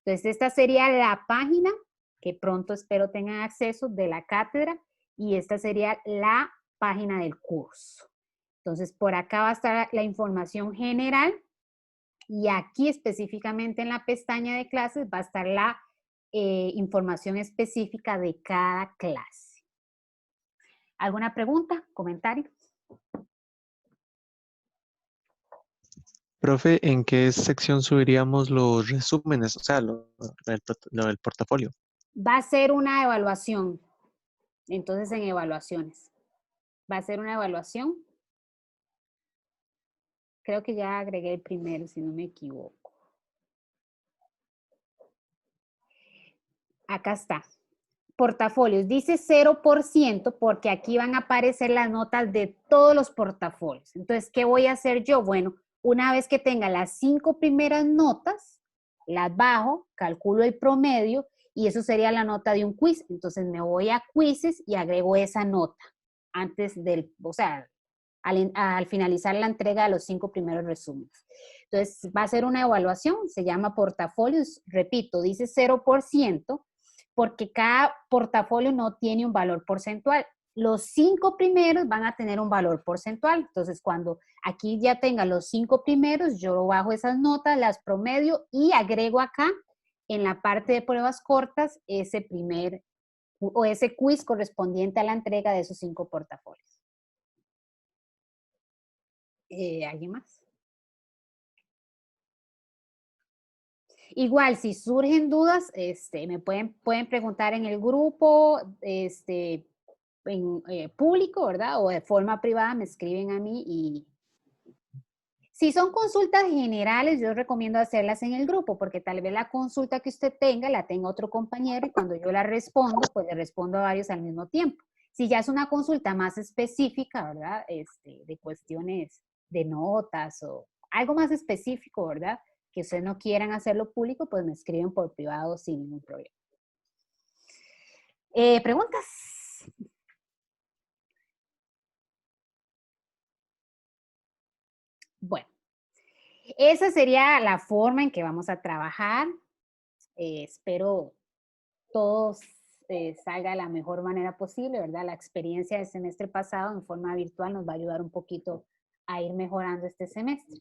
Entonces, esta sería la página que pronto espero tengan acceso de la cátedra, y esta sería la página del curso. Entonces, por acá va a estar la información general, y aquí específicamente en la pestaña de clases va a estar la información específica de cada clase. ¿Alguna pregunta? ¿Comentario? Profe, ¿en qué sección subiríamos los resúmenes? O sea, lo del portafolio. Va a ser una evaluación. Entonces, en evaluaciones. Va a ser una evaluación. Creo que ya agregué el primero, si no me equivoco. Acá está. Portafolios. Dice 0% porque aquí van a aparecer las notas de todos los portafolios. Entonces, ¿qué voy a hacer yo? Bueno, una vez que tenga las 5 primeras notas, las bajo, calculo el promedio y eso sería la nota de un quiz. Entonces, me voy a quizzes y agrego esa nota antes del, o sea, al finalizar la entrega de los 5 primeros resúmenes. Entonces, va a ser una evaluación, se llama portafolios. Repito, dice 0%. Porque cada portafolio no tiene un valor porcentual. Los 5 primeros van a tener un valor porcentual. Entonces, cuando aquí ya tenga los 5 primeros, yo bajo esas notas, las promedio y agrego acá, en la parte de pruebas cortas, ese quiz correspondiente a la entrega de esos 5 portafolios. ¿Alguien más? Igual, si surgen dudas, me pueden preguntar en el grupo, en público, ¿verdad? O de forma privada me escriben a mí. Y si son consultas generales, yo recomiendo hacerlas en el grupo, porque tal vez la consulta que usted tenga, la tenga otro compañero, y cuando yo la respondo, pues le respondo a varios al mismo tiempo. Si ya es una consulta más específica, ¿verdad? De cuestiones de notas o algo más específico, ¿verdad? Que ustedes no quieran hacerlo público, pues me escriben por privado sin ningún problema. ¿Preguntas? Bueno, esa sería la forma en que vamos a trabajar. Espero todos salga de la mejor manera posible, ¿verdad? La experiencia del semestre pasado en forma virtual nos va a ayudar un poquito a ir mejorando este semestre.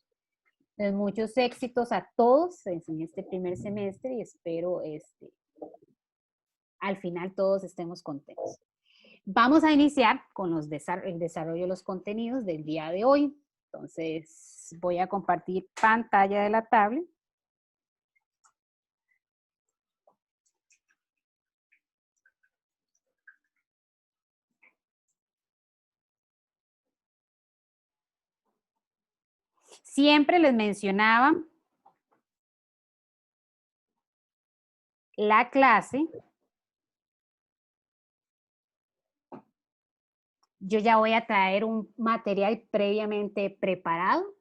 Entonces, muchos éxitos a todos en este primer semestre y espero al final todos estemos contentos. Vamos a iniciar con el desarrollo de los contenidos del día de hoy. Entonces, voy a compartir pantalla de la tablet. Siempre les mencionaba la clase. Yo ya voy a traer un material previamente preparado.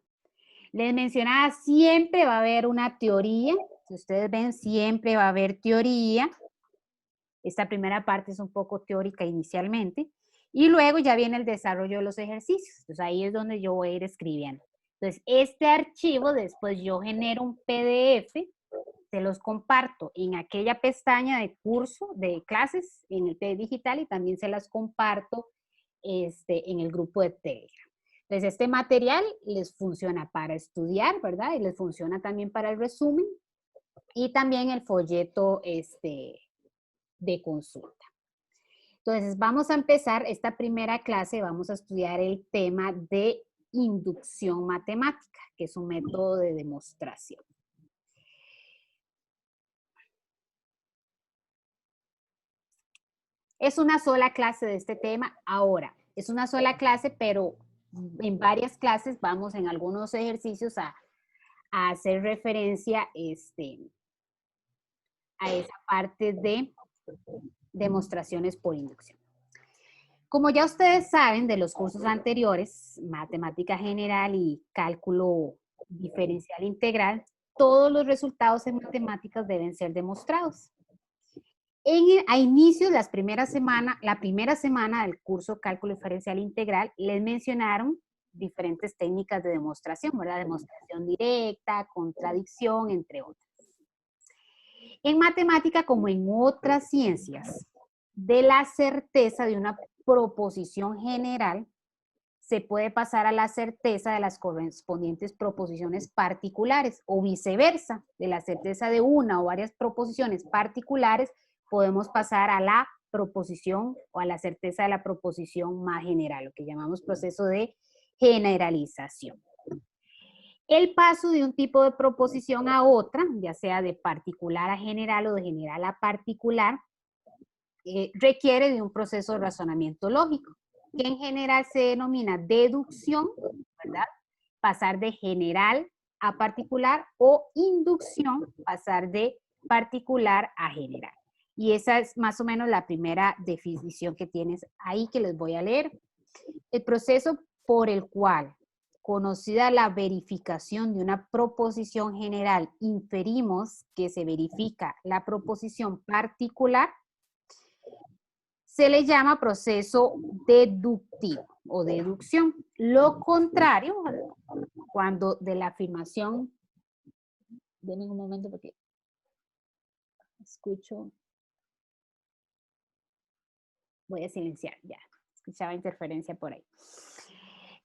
Les mencionaba, siempre va a haber una teoría. Si ustedes ven, siempre va a haber teoría. Esta primera parte es un poco teórica inicialmente. Y luego ya viene el desarrollo de los ejercicios. Entonces ahí es donde yo voy a ir escribiendo. Entonces este archivo, después yo genero un PDF, se los comparto en aquella pestaña de curso, de clases, en el PDF digital, y también se las comparto en el grupo de Telegram. Entonces, este material les funciona para estudiar, ¿verdad? Y les funciona también para el resumen y también el folleto de consulta. Entonces, vamos a empezar esta primera clase, vamos a estudiar el tema de inducción matemática, que es un método de demostración. Es una sola clase de este tema ahora. Es una sola clase, pero en varias clases vamos en algunos ejercicios a hacer referencia a esa parte de demostraciones por inducción. Como ya ustedes saben de los cursos anteriores, matemática general y cálculo diferencial integral, todos los resultados en matemáticas deben ser demostrados. A inicios, la primera semana del curso Cálculo Diferencial Integral, les mencionaron diferentes técnicas de demostración, ¿verdad? Demostración directa, contradicción, entre otras. En matemática, como en otras ciencias, de la certeza de una proposición general, se puede pasar a la certeza de las correspondientes proposiciones particulares, o viceversa, de la certeza de una o varias proposiciones particulares, podemos pasar a la proposición o a la certeza de la proposición más general, lo que llamamos proceso de generalización. El paso de un tipo de proposición a otra, ya sea de particular a general o de general a particular, requiere de un proceso de razonamiento lógico, que en general se denomina deducción, ¿verdad? Pasar de general a particular, o inducción, pasar de particular a general. Y esa es más o menos la primera definición que tienes ahí, que les voy a leer. El proceso por el cual, conocida la verificación de una proposición general, inferimos que se verifica la proposición particular, se le llama proceso deductivo o deducción. Lo contrario, cuando de la afirmación, denme un momento porque escucho, voy a silenciar, ya, escuchaba interferencia por ahí.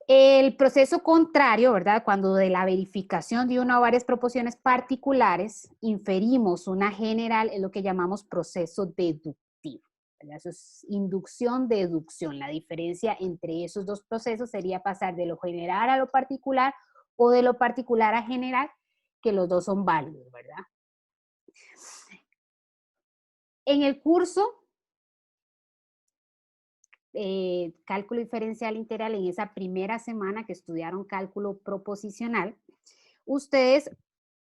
El proceso contrario, ¿verdad? Cuando de la verificación de una o varias proposiciones particulares inferimos una general, es lo que llamamos proceso deductivo. Eso es inducción, deducción. La diferencia entre esos dos procesos sería pasar de lo general a lo particular o de lo particular a general, que los dos son válidos, ¿verdad? En el curso Cálculo Diferencial Integral, en esa primera semana que estudiaron cálculo proposicional, ustedes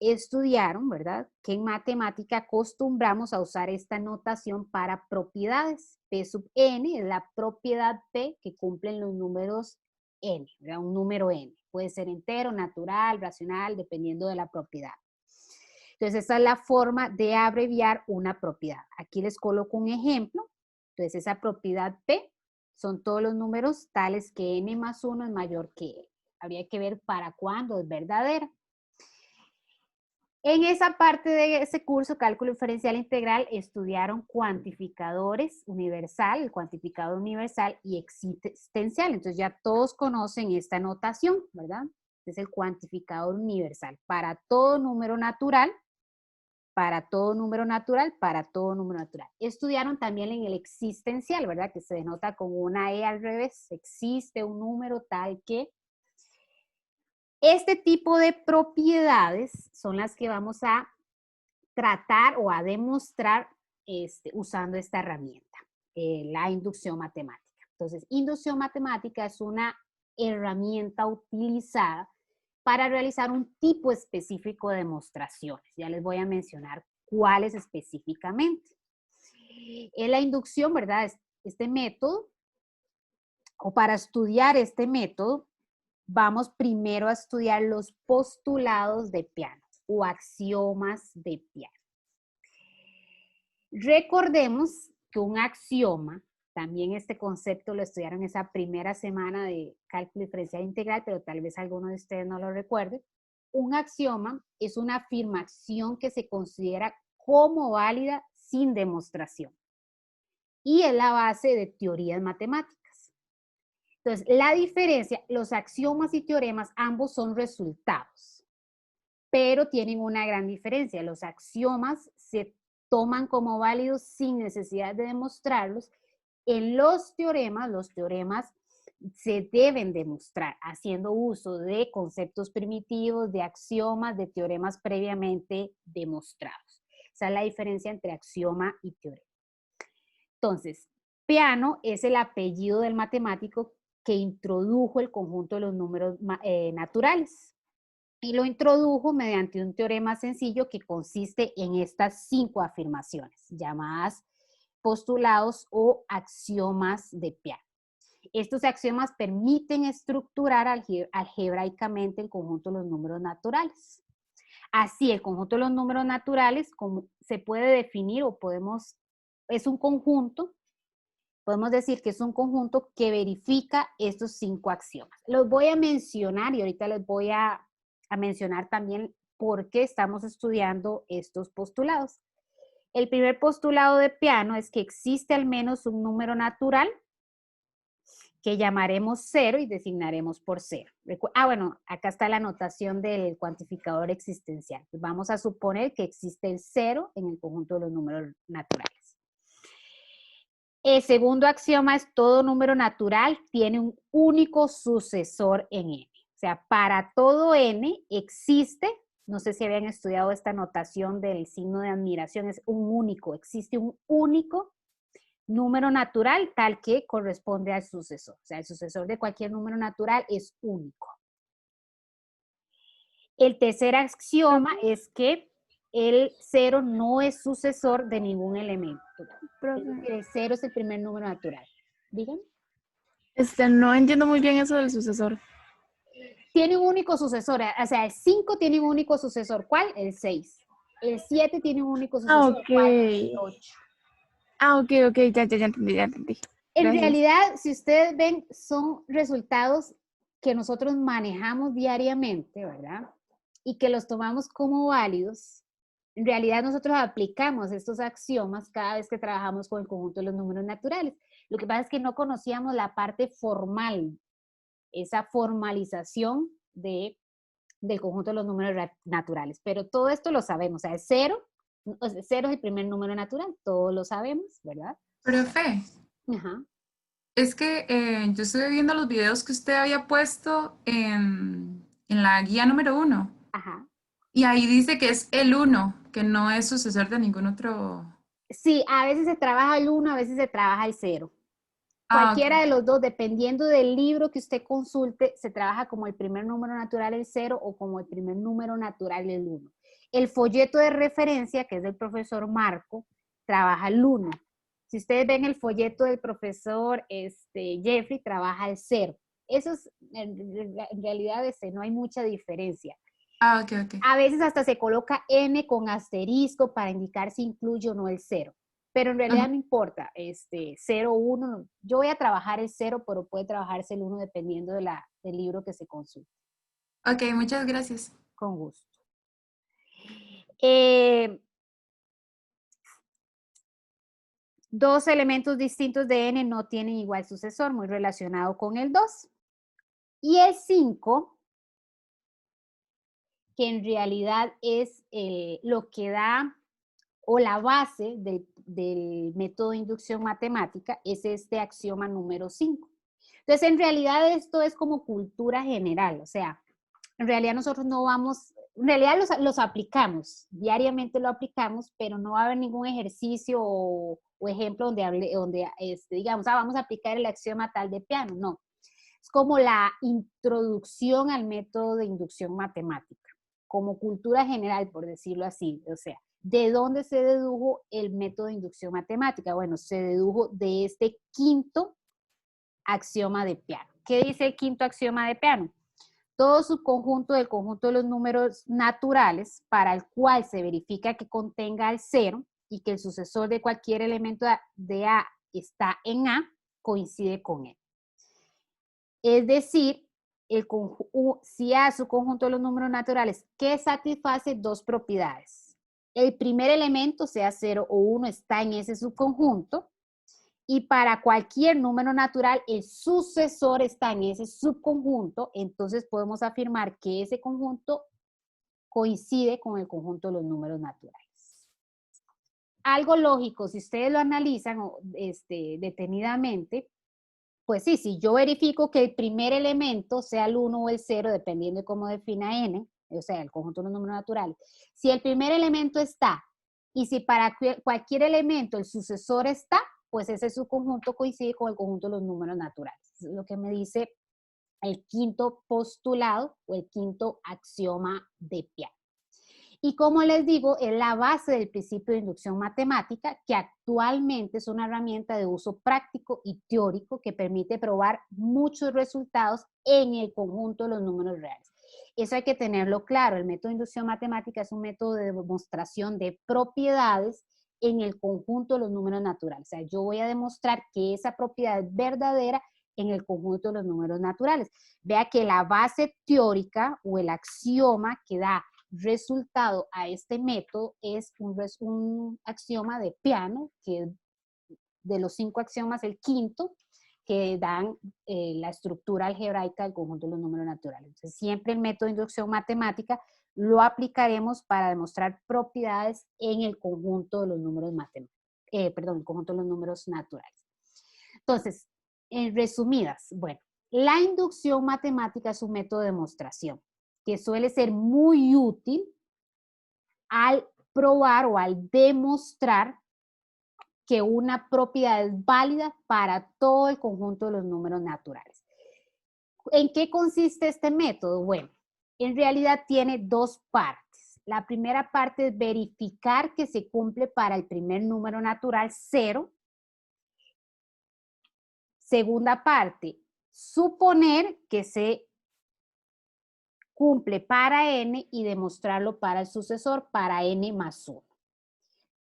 estudiaron, ¿verdad?, que en matemática acostumbramos a usar esta notación para propiedades. P sub n es la propiedad P que cumplen los números n, ¿verdad? Un número n. Puede ser entero, natural, racional, dependiendo de la propiedad. Entonces, esa es la forma de abreviar una propiedad. Aquí les coloco un ejemplo. Entonces, esa propiedad P son todos los números tales que n más 1 es mayor que n. habría que ver para cuándo es verdadera. En esa parte de ese curso, cálculo diferencial integral, estudiaron cuantificadores universal, el cuantificador universal y existencial. Entonces ya todos conocen esta notación, ¿verdad? Es el cuantificador universal para todo número natural, para todo número natural, para todo número natural. Estudiaron también en el existencial, ¿verdad? Que se denota con una E al revés. Existe un número tal que... Este tipo de propiedades son las que vamos a tratar o a demostrar usando esta herramienta, la inducción matemática. Entonces, inducción matemática es una herramienta utilizada para realizar un tipo específico de demostraciones. Ya les voy a mencionar cuáles específicamente. En la inducción, ¿verdad? Este método, o para estudiar este método, vamos primero a estudiar los postulados de Peano o axiomas de Peano. Recordemos que un axioma, también este concepto lo estudiaron esa primera semana de cálculo diferencial integral, pero tal vez alguno de ustedes no lo recuerde. Un axioma es una afirmación que se considera como válida sin demostración y es la base de teorías matemáticas. Entonces, la diferencia, los axiomas y teoremas, ambos son resultados, pero tienen una gran diferencia. Los axiomas se toman como válidos sin necesidad de demostrarlos. En los teoremas se deben demostrar haciendo uso de conceptos primitivos, de axiomas, de teoremas previamente demostrados. Esa es la diferencia entre axioma y teorema. Entonces, Peano es el apellido del matemático que introdujo el conjunto de los números naturales. Y lo introdujo mediante un teorema sencillo que consiste en estas 5 afirmaciones, llamadas postulados o axiomas de Peano. Estos axiomas permiten estructurar algebraicamente el conjunto de los números naturales. Así, el conjunto de los números naturales se puede definir es un conjunto. Podemos decir que es un conjunto que verifica estos 5 axiomas. Los voy a mencionar y ahorita les voy a mencionar también por qué estamos estudiando estos postulados. El primer postulado de Peano es que existe al menos un número natural que llamaremos 0 y designaremos por 0. Bueno, acá está la notación del cuantificador existencial. Vamos a suponer que existe el 0 en el conjunto de los números naturales. El segundo axioma es todo número natural tiene un único sucesor en n. O sea, para todo n existe, no sé si habían estudiado esta notación del signo de admiración, es un único, existe un único número natural tal que corresponde al sucesor. O sea, el sucesor de cualquier número natural es único. El tercer axioma es que el 0 no es sucesor de ningún elemento. El 0 es el primer número natural. Díganme. No entiendo muy bien eso del sucesor. Tiene un único sucesor, o sea, el 5 tiene un único sucesor. ¿Cuál? El 6. El 7 tiene un único sucesor. ¿Cuál? El 8. Ok, ya entendí. En Gracias. realidad, si ustedes ven, son resultados que nosotros manejamos diariamente, ¿verdad? Y que los tomamos como válidos. En realidad nosotros aplicamos estos axiomas cada vez que trabajamos con el conjunto de los números naturales. Lo que pasa es que no conocíamos la parte formal, esa formalización del conjunto de los números naturales. Pero todo esto lo sabemos. O sea, el 0 es el primer número natural. Todos lo sabemos, ¿verdad? Profe, Ajá. es que yo estuve viendo los videos que usted había puesto en la guía número 1. Ajá. Y ahí dice que es el 1, que no es sucesor de ningún otro. Sí, a veces se trabaja el 1, a veces se trabaja el 0. Ah, Cualquiera ok. de los dos, dependiendo del libro que usted consulte, se trabaja como el primer número natural el 0 o como el primer número natural el 1. El folleto de referencia, que es del profesor Marco, trabaja el 1. Si ustedes ven el folleto del profesor Jeffrey, trabaja el 0. Eso es, en realidad, no hay mucha diferencia. Ah, ok. A veces hasta se coloca N con asterisco para indicar si incluye o no el 0. pero en realidad no importa, 0, 1, yo voy a trabajar el 0, pero puede trabajarse el 1 dependiendo del libro que se consulte. Ok, muchas gracias. Con gusto. Dos elementos distintos de n no tienen igual sucesor, muy relacionado con el 2. Y el 5, que en realidad es lo que da, o la base del método de inducción matemática, es este axioma número 5. Entonces, en realidad esto es como cultura general, o sea, en realidad nosotros no vamos, en realidad los aplicamos, diariamente lo aplicamos, pero no va a haber ningún ejercicio o ejemplo donde digamos, vamos a aplicar el axioma tal de piano, no. Es como la introducción al método de inducción matemática, como cultura general, por decirlo así, o sea, ¿de dónde se dedujo el método de inducción matemática? Bueno, se dedujo de este quinto axioma de piano. ¿Qué dice el quinto axioma de piano? Todo subconjunto del conjunto de los números naturales para el cual se verifica que contenga el 0 y que el sucesor de cualquier elemento de A está en A, coincide con él. Es decir, si A es su conjunto de los números naturales que satisface dos propiedades. El primer elemento, sea 0 o 1, está en ese subconjunto, y para cualquier número natural, el sucesor está en ese subconjunto, entonces podemos afirmar que ese conjunto coincide con el conjunto de los números naturales. Algo lógico, si ustedes lo analizan detenidamente, pues sí, si yo verifico que el primer elemento sea el 1 o el 0, dependiendo de cómo defina n, o sea, el conjunto de los números naturales, si el primer elemento está, y si para cualquier elemento el sucesor está, pues ese subconjunto coincide con el conjunto de los números naturales. Es lo que me dice el quinto postulado o el quinto axioma de Piano. Y como les digo, es la base del principio de inducción matemática, que actualmente es una herramienta de uso práctico y teórico que permite probar muchos resultados en el conjunto de los números reales. Eso hay que tenerlo claro. El método de inducción matemática es un método de demostración de propiedades en el conjunto de los números naturales. O sea, yo voy a demostrar que esa propiedad es verdadera en el conjunto de los números naturales. Vea que la base teórica o el axioma que da resultado a este método es un axioma de Piano, que de los 5 axiomas, el quinto, que dan la estructura algebraica del conjunto de los números naturales. Entonces, siempre el método de inducción matemática lo aplicaremos para demostrar propiedades en el conjunto de los números el conjunto de los números naturales. Entonces, en resumidas, bueno, la inducción matemática es un método de demostración que suele ser muy útil al probar o al demostrar que una propiedad es válida para todo el conjunto de los números naturales. ¿En qué consiste este método? Bueno, en realidad tiene dos partes. La primera parte es verificar que se cumple para el primer número natural 0. Segunda parte, suponer que se cumple para n y demostrarlo para el sucesor, para n más 1.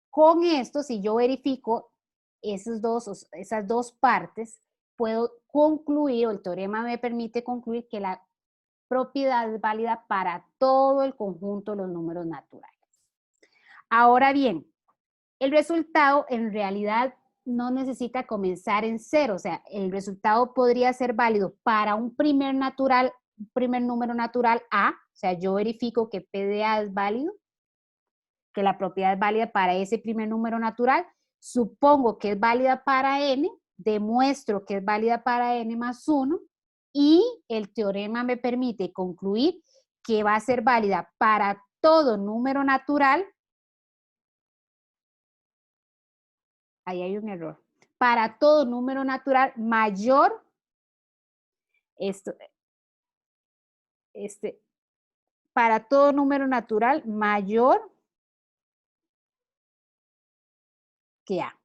Con esto, si yo verifico esas dos partes, puedo concluir, o el teorema me permite concluir que la propiedad es válida para todo el conjunto de los números naturales. Ahora bien, el resultado en realidad no necesita comenzar en 0, o sea, el resultado podría ser válido para un primer número natural A, o sea, yo verifico que P de A es válido, que la propiedad es válida para ese primer número natural, supongo que es válida para n, demuestro que es válida para n más 1, y el teorema me permite concluir que va a ser válida para todo número natural. Ahí hay un error. Para todo número natural mayor, para todo número natural mayor que A.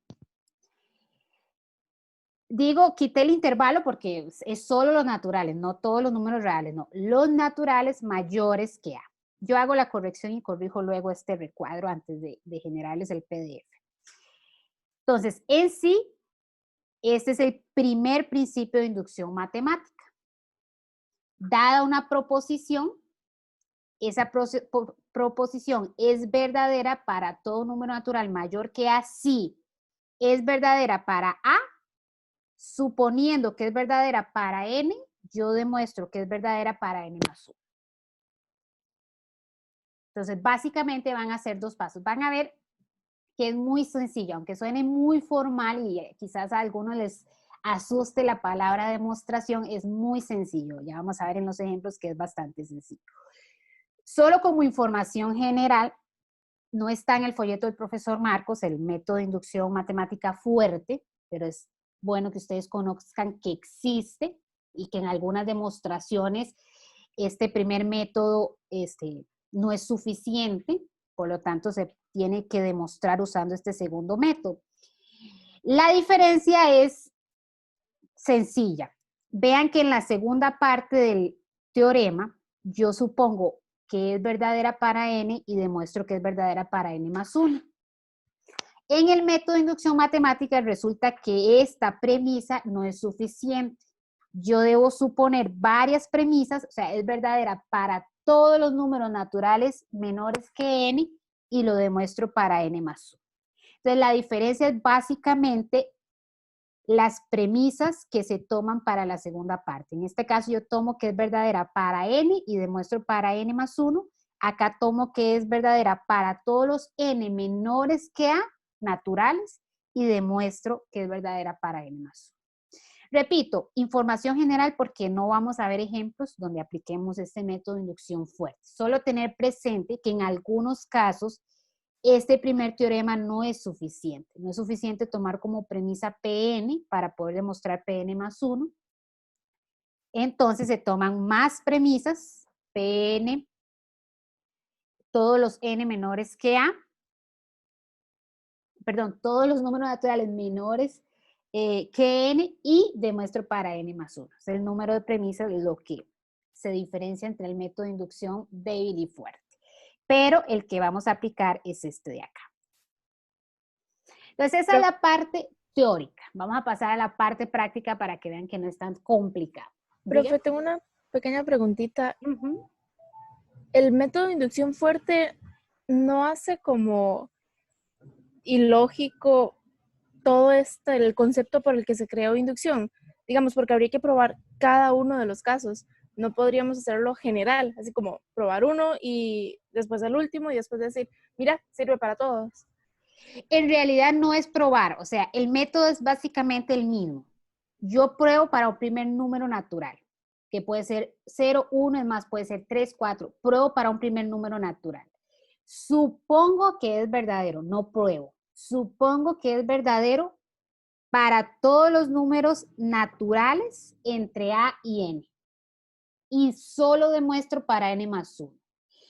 Digo, quité el intervalo porque es solo los naturales, no todos los números reales, no. Los naturales mayores que A. Yo hago la corrección y corrijo luego este recuadro antes de generarles el PDF. Entonces, en sí, este es el primer principio de inducción matemática. Dada una proposición, esa proposición es verdadera para todo número natural mayor que A si es verdadera para A, suponiendo que es verdadera para N, yo demuestro que es verdadera para N más 1. Entonces, básicamente van a ser dos pasos. Van a ver que es muy sencillo, aunque suene muy formal y quizás a algunos les asuste la palabra demostración, es muy sencillo. Ya vamos a ver en los ejemplos que es bastante sencillo. Solo como información general, no está en el folleto del profesor Marcos el método de inducción matemática fuerte, pero es bueno que ustedes conozcan que existe y que en algunas demostraciones este primer método no es suficiente, por lo tanto se tiene que demostrar usando este segundo método. La diferencia es sencilla. Vean que en la segunda parte del teorema yo supongo que es verdadera para n y demuestro que es verdadera para n más 1. En el método de inducción matemática resulta que esta premisa no es suficiente. Yo debo suponer varias premisas, o sea, es verdadera para todos los números naturales menores que n y lo demuestro para n más 1. Entonces, la diferencia es básicamente las premisas que se toman para la segunda parte. En este caso yo tomo que es verdadera para n y demuestro para n más 1. Acá tomo que es verdadera para todos los n menores que a naturales y demuestro que es verdadera para n más 1. Repito, información general porque no vamos a ver ejemplos donde apliquemos este método de inducción fuerte. Solo tener presente que en algunos casos este primer teorema no es suficiente. No es suficiente tomar como premisa Pn para poder demostrar Pn más 1. Entonces se toman más premisas, Pn, todos los n menores que a, perdón, todos los números naturales menores que n y demuestro para n más 1. Es el número de premisas lo que se diferencia entre el método de inducción débil y fuerte. Pero el que vamos a aplicar es este de acá. Entonces, esa es la parte teórica. Vamos a pasar a la parte práctica para que vean que no es tan complicado. Profe, tengo una pequeña preguntita. El método de inducción fuerte no hace como ilógico todo el concepto por el que se creó inducción. Digamos, porque habría que probar cada uno de los casos. No podríamos hacerlo general, así como probar uno y después el último y después decir, mira, sirve para todos. En realidad no es probar, o sea, el método es básicamente el mismo. Yo pruebo para un primer número natural, que puede ser 0, 1, es más, puede ser 3, 4. Pruebo para un primer número natural. Supongo que es verdadero, no pruebo. Supongo que es verdadero para todos los números naturales entre a y n. Y solo demuestro para n más 1.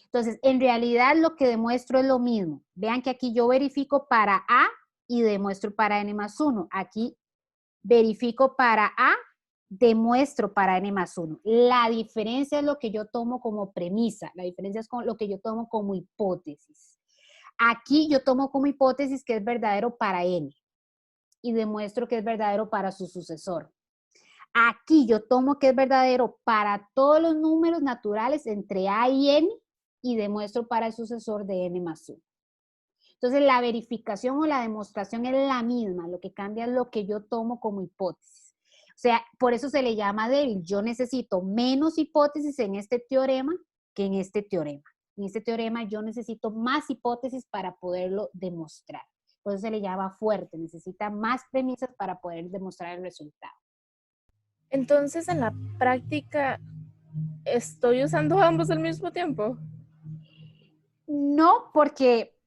Entonces, en realidad lo que demuestro es lo mismo. Vean que aquí yo verifico para A y demuestro para N más 1. Aquí verifico para A, demuestro para N más 1. La diferencia es lo que yo tomo como premisa. La diferencia es lo que yo tomo como hipótesis. Aquí yo tomo como hipótesis que es verdadero para N y demuestro que es verdadero para su sucesor. Aquí yo tomo que es verdadero para todos los números naturales entre A y N y demuestro para el sucesor de n más 1. Entonces, la verificación o la demostración es la misma, lo que cambia es lo que yo tomo como hipótesis. O sea, por eso se le llama débil. Yo necesito menos hipótesis en este teorema que en este teorema. En este teorema yo necesito más hipótesis para poderlo demostrar. Por eso se le llama fuerte, necesita más premisas para poder demostrar el resultado. Entonces, en la práctica, ¿estoy usando ambos al mismo tiempo? No, porque,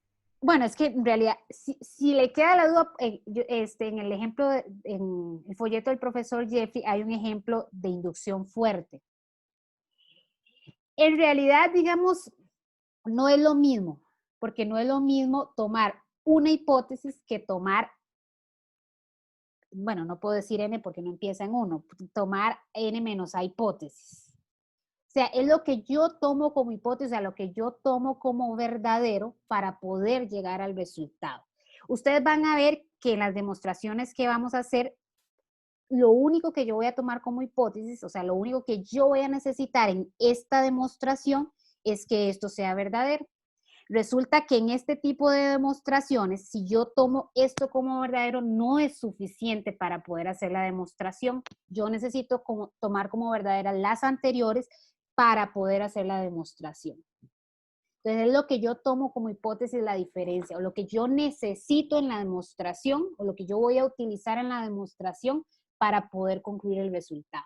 bueno, es que en realidad, si le queda la duda, en el ejemplo, en el folleto del profesor Jeffrey, hay un ejemplo de inducción fuerte. En realidad, digamos, no es lo mismo, porque no es lo mismo tomar una hipótesis que tomar, bueno, no puedo decir n porque no empieza en 1, tomar n menos a hipótesis. O sea, es lo que yo tomo como hipótesis, o sea, lo que yo tomo como verdadero para poder llegar al resultado. Ustedes van a ver que en las demostraciones que vamos a hacer, lo único que yo voy a tomar como hipótesis, o sea, lo único que yo voy a necesitar en esta demostración es que esto sea verdadero. Resulta que en este tipo de demostraciones, si yo tomo esto como verdadero, no es suficiente para poder hacer la demostración. Yo necesito tomar como verdaderas las anteriores para poder hacer la demostración. Entonces es lo que yo tomo como hipótesis la diferencia, o lo que yo necesito en la demostración, o lo que yo voy a utilizar en la demostración para poder concluir el resultado.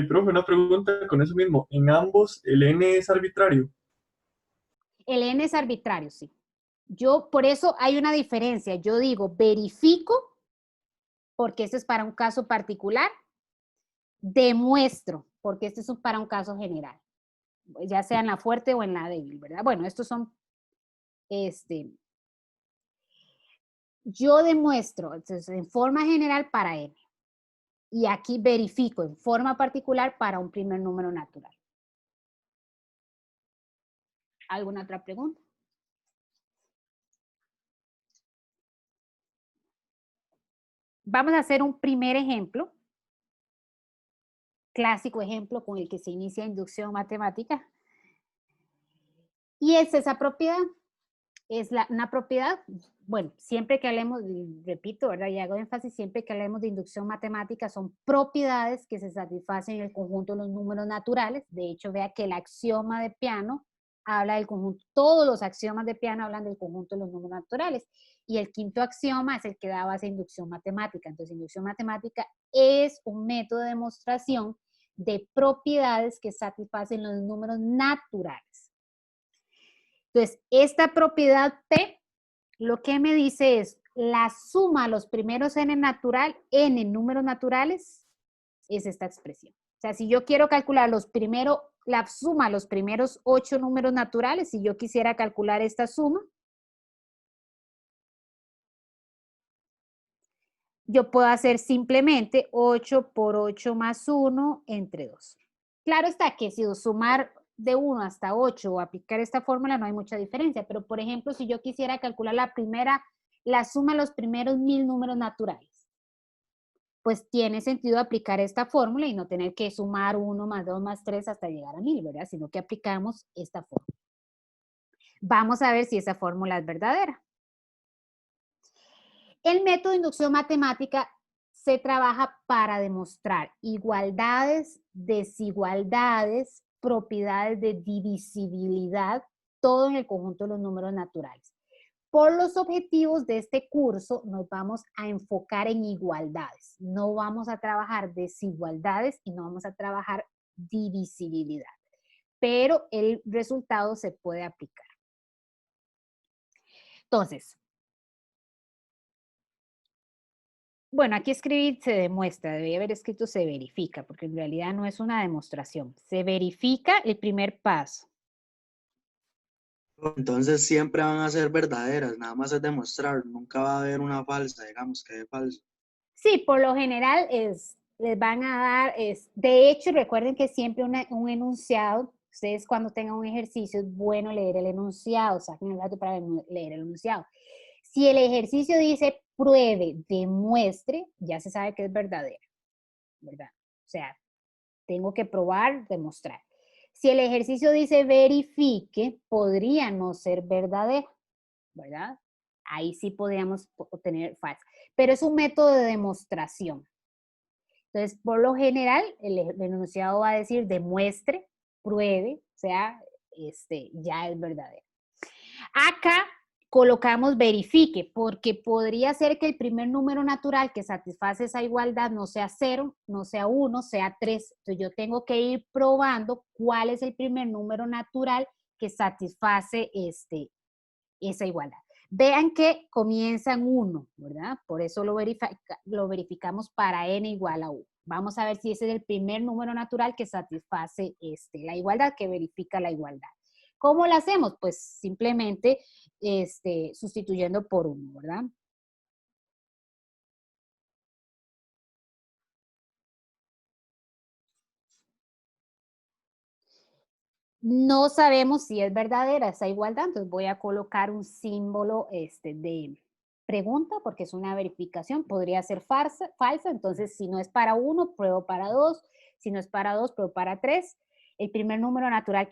Profe, una pregunta con eso mismo. ¿En ambos el n es arbitrario? El n es arbitrario, sí. Por eso hay una diferencia. Yo digo, verifico, porque esto es para un caso particular. Demuestro, porque esto es para un caso general. Ya sea en la fuerte o en la débil, ¿verdad? Bueno, estos son, yo demuestro, entonces, en forma general para n. Y aquí verifico en forma particular para un primer número natural. ¿Alguna otra pregunta? Vamos a hacer un primer ejemplo, clásico ejemplo con el que se inicia inducción matemática. Y es esa propiedad. Es una propiedad, bueno, siempre que hablemos, repito, ¿verdad? Y hago énfasis, siempre que hablemos de inducción matemática, son propiedades que se satisfacen en el conjunto de los números naturales. De hecho, vea que el axioma de Peano habla del conjunto, todos los axiomas de Peano hablan del conjunto de los números naturales. Y el quinto axioma es el que da base a inducción matemática. Entonces, inducción matemática es un método de demostración de propiedades que satisfacen los números naturales. Entonces, esta propiedad P, lo que me dice es la suma a los primeros n números naturales, es esta expresión. O sea, si yo quiero calcular la suma a los primeros 8 números naturales, si yo quisiera calcular esta suma, yo puedo hacer simplemente 8 por 8 más 1 entre 2. Claro está que si sumar de 1 hasta 8 o aplicar esta fórmula no hay mucha diferencia, pero por ejemplo, si yo quisiera calcular la suma de los primeros 1000 números naturales, pues tiene sentido aplicar esta fórmula y no tener que sumar 1 más 2 más 3 hasta llegar a 1000, ¿verdad? Sino que aplicamos esta fórmula. Vamos a ver si esa fórmula es verdadera. El método de inducción matemática se trabaja para demostrar igualdades, desigualdades, propiedades de divisibilidad, todo en el conjunto de los números naturales. Por los objetivos de este curso nos vamos a enfocar en igualdades. No vamos a trabajar desigualdades y no vamos a trabajar divisibilidad. Pero el resultado se puede aplicar. Entonces, bueno, aquí escribir se demuestra, debería haber escrito se verifica, porque en realidad no es una demostración. Se verifica el primer paso. Entonces siempre van a ser verdaderas, nada más es demostrar, nunca va a haber una falsa, digamos que es falso. Sí, por lo general les van a dar, de hecho recuerden que siempre un enunciado, ustedes cuando tengan un ejercicio es bueno leer el enunciado, saquen el rato para leer el enunciado. Si el ejercicio dice pruebe, demuestre, ya se sabe que es verdadera, ¿verdad? O sea, tengo que probar, demostrar. Si el ejercicio dice verifique, podría no ser verdadero, ¿verdad? Ahí sí podríamos obtener falsa. Pero es un método de demostración. Entonces, por lo general, el enunciado va a decir demuestre, pruebe, o sea, ya es verdadero. Acá colocamos verifique, porque podría ser que el primer número natural que satisface esa igualdad no sea 0, no sea 1, sea 3. Entonces yo tengo que ir probando cuál es el primer número natural que satisface esa igualdad. Vean que comienza en 1, ¿verdad? Por eso lo verificamos para n igual a 1. Vamos a ver si ese es el primer número natural que satisface la igualdad, que verifica la igualdad. ¿Cómo lo hacemos? Pues simplemente sustituyendo por 1, ¿verdad? No sabemos si es verdadera esa igualdad, entonces voy a colocar un símbolo de pregunta porque es una verificación, podría ser falsa, entonces si no es para 1, pruebo para 2, si no es para 2, pruebo para 3. El primer número natural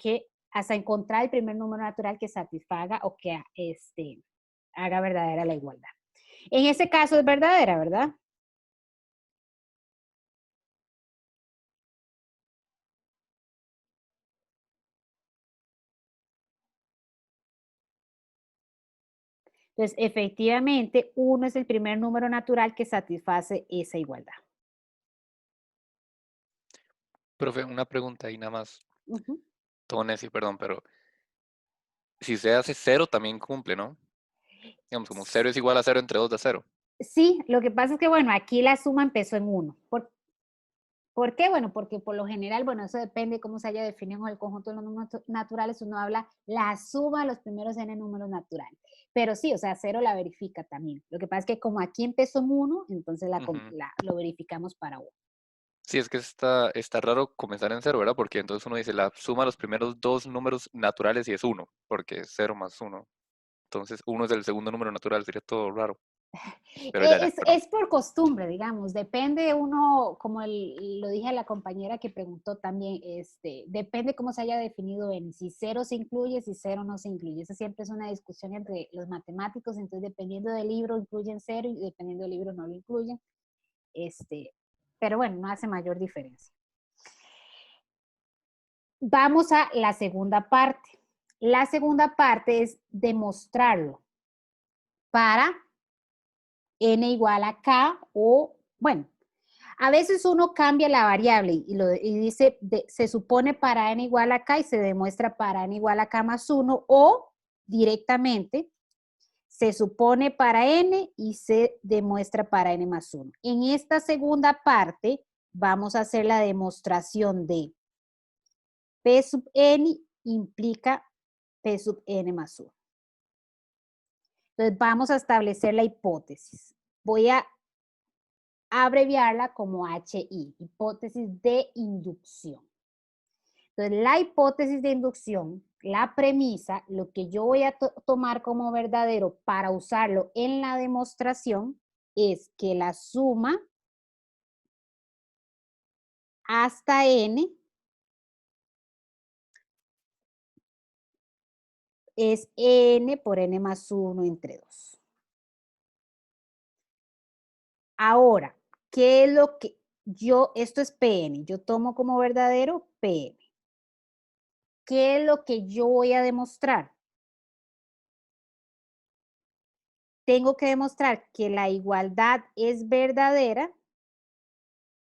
hasta encontrar el primer número natural que satisfaga o que haga verdadera la igualdad. En este caso es verdadera, ¿verdad? Entonces, efectivamente, 1 es el primer número natural que satisface esa igualdad. Profe, una pregunta ahí nada más. Ujú. Todo necio, perdón, pero si se hace 0 también cumple, ¿no? Digamos, como 0 es igual a 0 entre 2 da 0. Sí, lo que pasa es que, bueno, aquí la suma empezó en 1. ¿Por qué? Bueno, porque por lo general, bueno, eso depende de cómo se haya definido en el conjunto de los números naturales, uno habla la suma de los primeros n números naturales. Pero sí, o sea, 0 la verifica también. Lo que pasa es que como aquí empezó en 1, entonces lo verificamos para 1. Sí, es que está raro comenzar en 0, ¿verdad? Porque entonces uno dice la suma de los primeros dos números naturales y es 1, porque es 0 más 1. Entonces 1 es el segundo número natural, sería todo raro. Pero ya, perdón. Es por costumbre, digamos, depende uno, como lo dije a la compañera que preguntó también, depende cómo se haya definido si 0 se incluye, si 0 no se incluye. Eso siempre es una discusión entre los matemáticos, entonces dependiendo del libro incluyen 0 y dependiendo del libro no lo incluyen. Pero bueno, no hace mayor diferencia. Vamos a la segunda parte. La segunda parte es demostrarlo para n igual a k o, bueno, a veces uno cambia la variable y dice, se supone para n igual a k y se demuestra para n igual a k más 1 o directamente se supone para n y se demuestra para n más 1. En esta segunda parte vamos a hacer la demostración de P sub n implica P sub n más 1. Entonces vamos a establecer la hipótesis. Voy a abreviarla como HI, hipótesis de inducción. Entonces la hipótesis de inducción, la premisa, lo que yo voy a tomar como verdadero para usarlo en la demostración es que la suma hasta n es n por n más 1 entre 2. Ahora, ¿qué es lo que esto es Pn, yo tomo como verdadero Pn. ¿Qué es lo que yo voy a demostrar? Tengo que demostrar que la igualdad es verdadera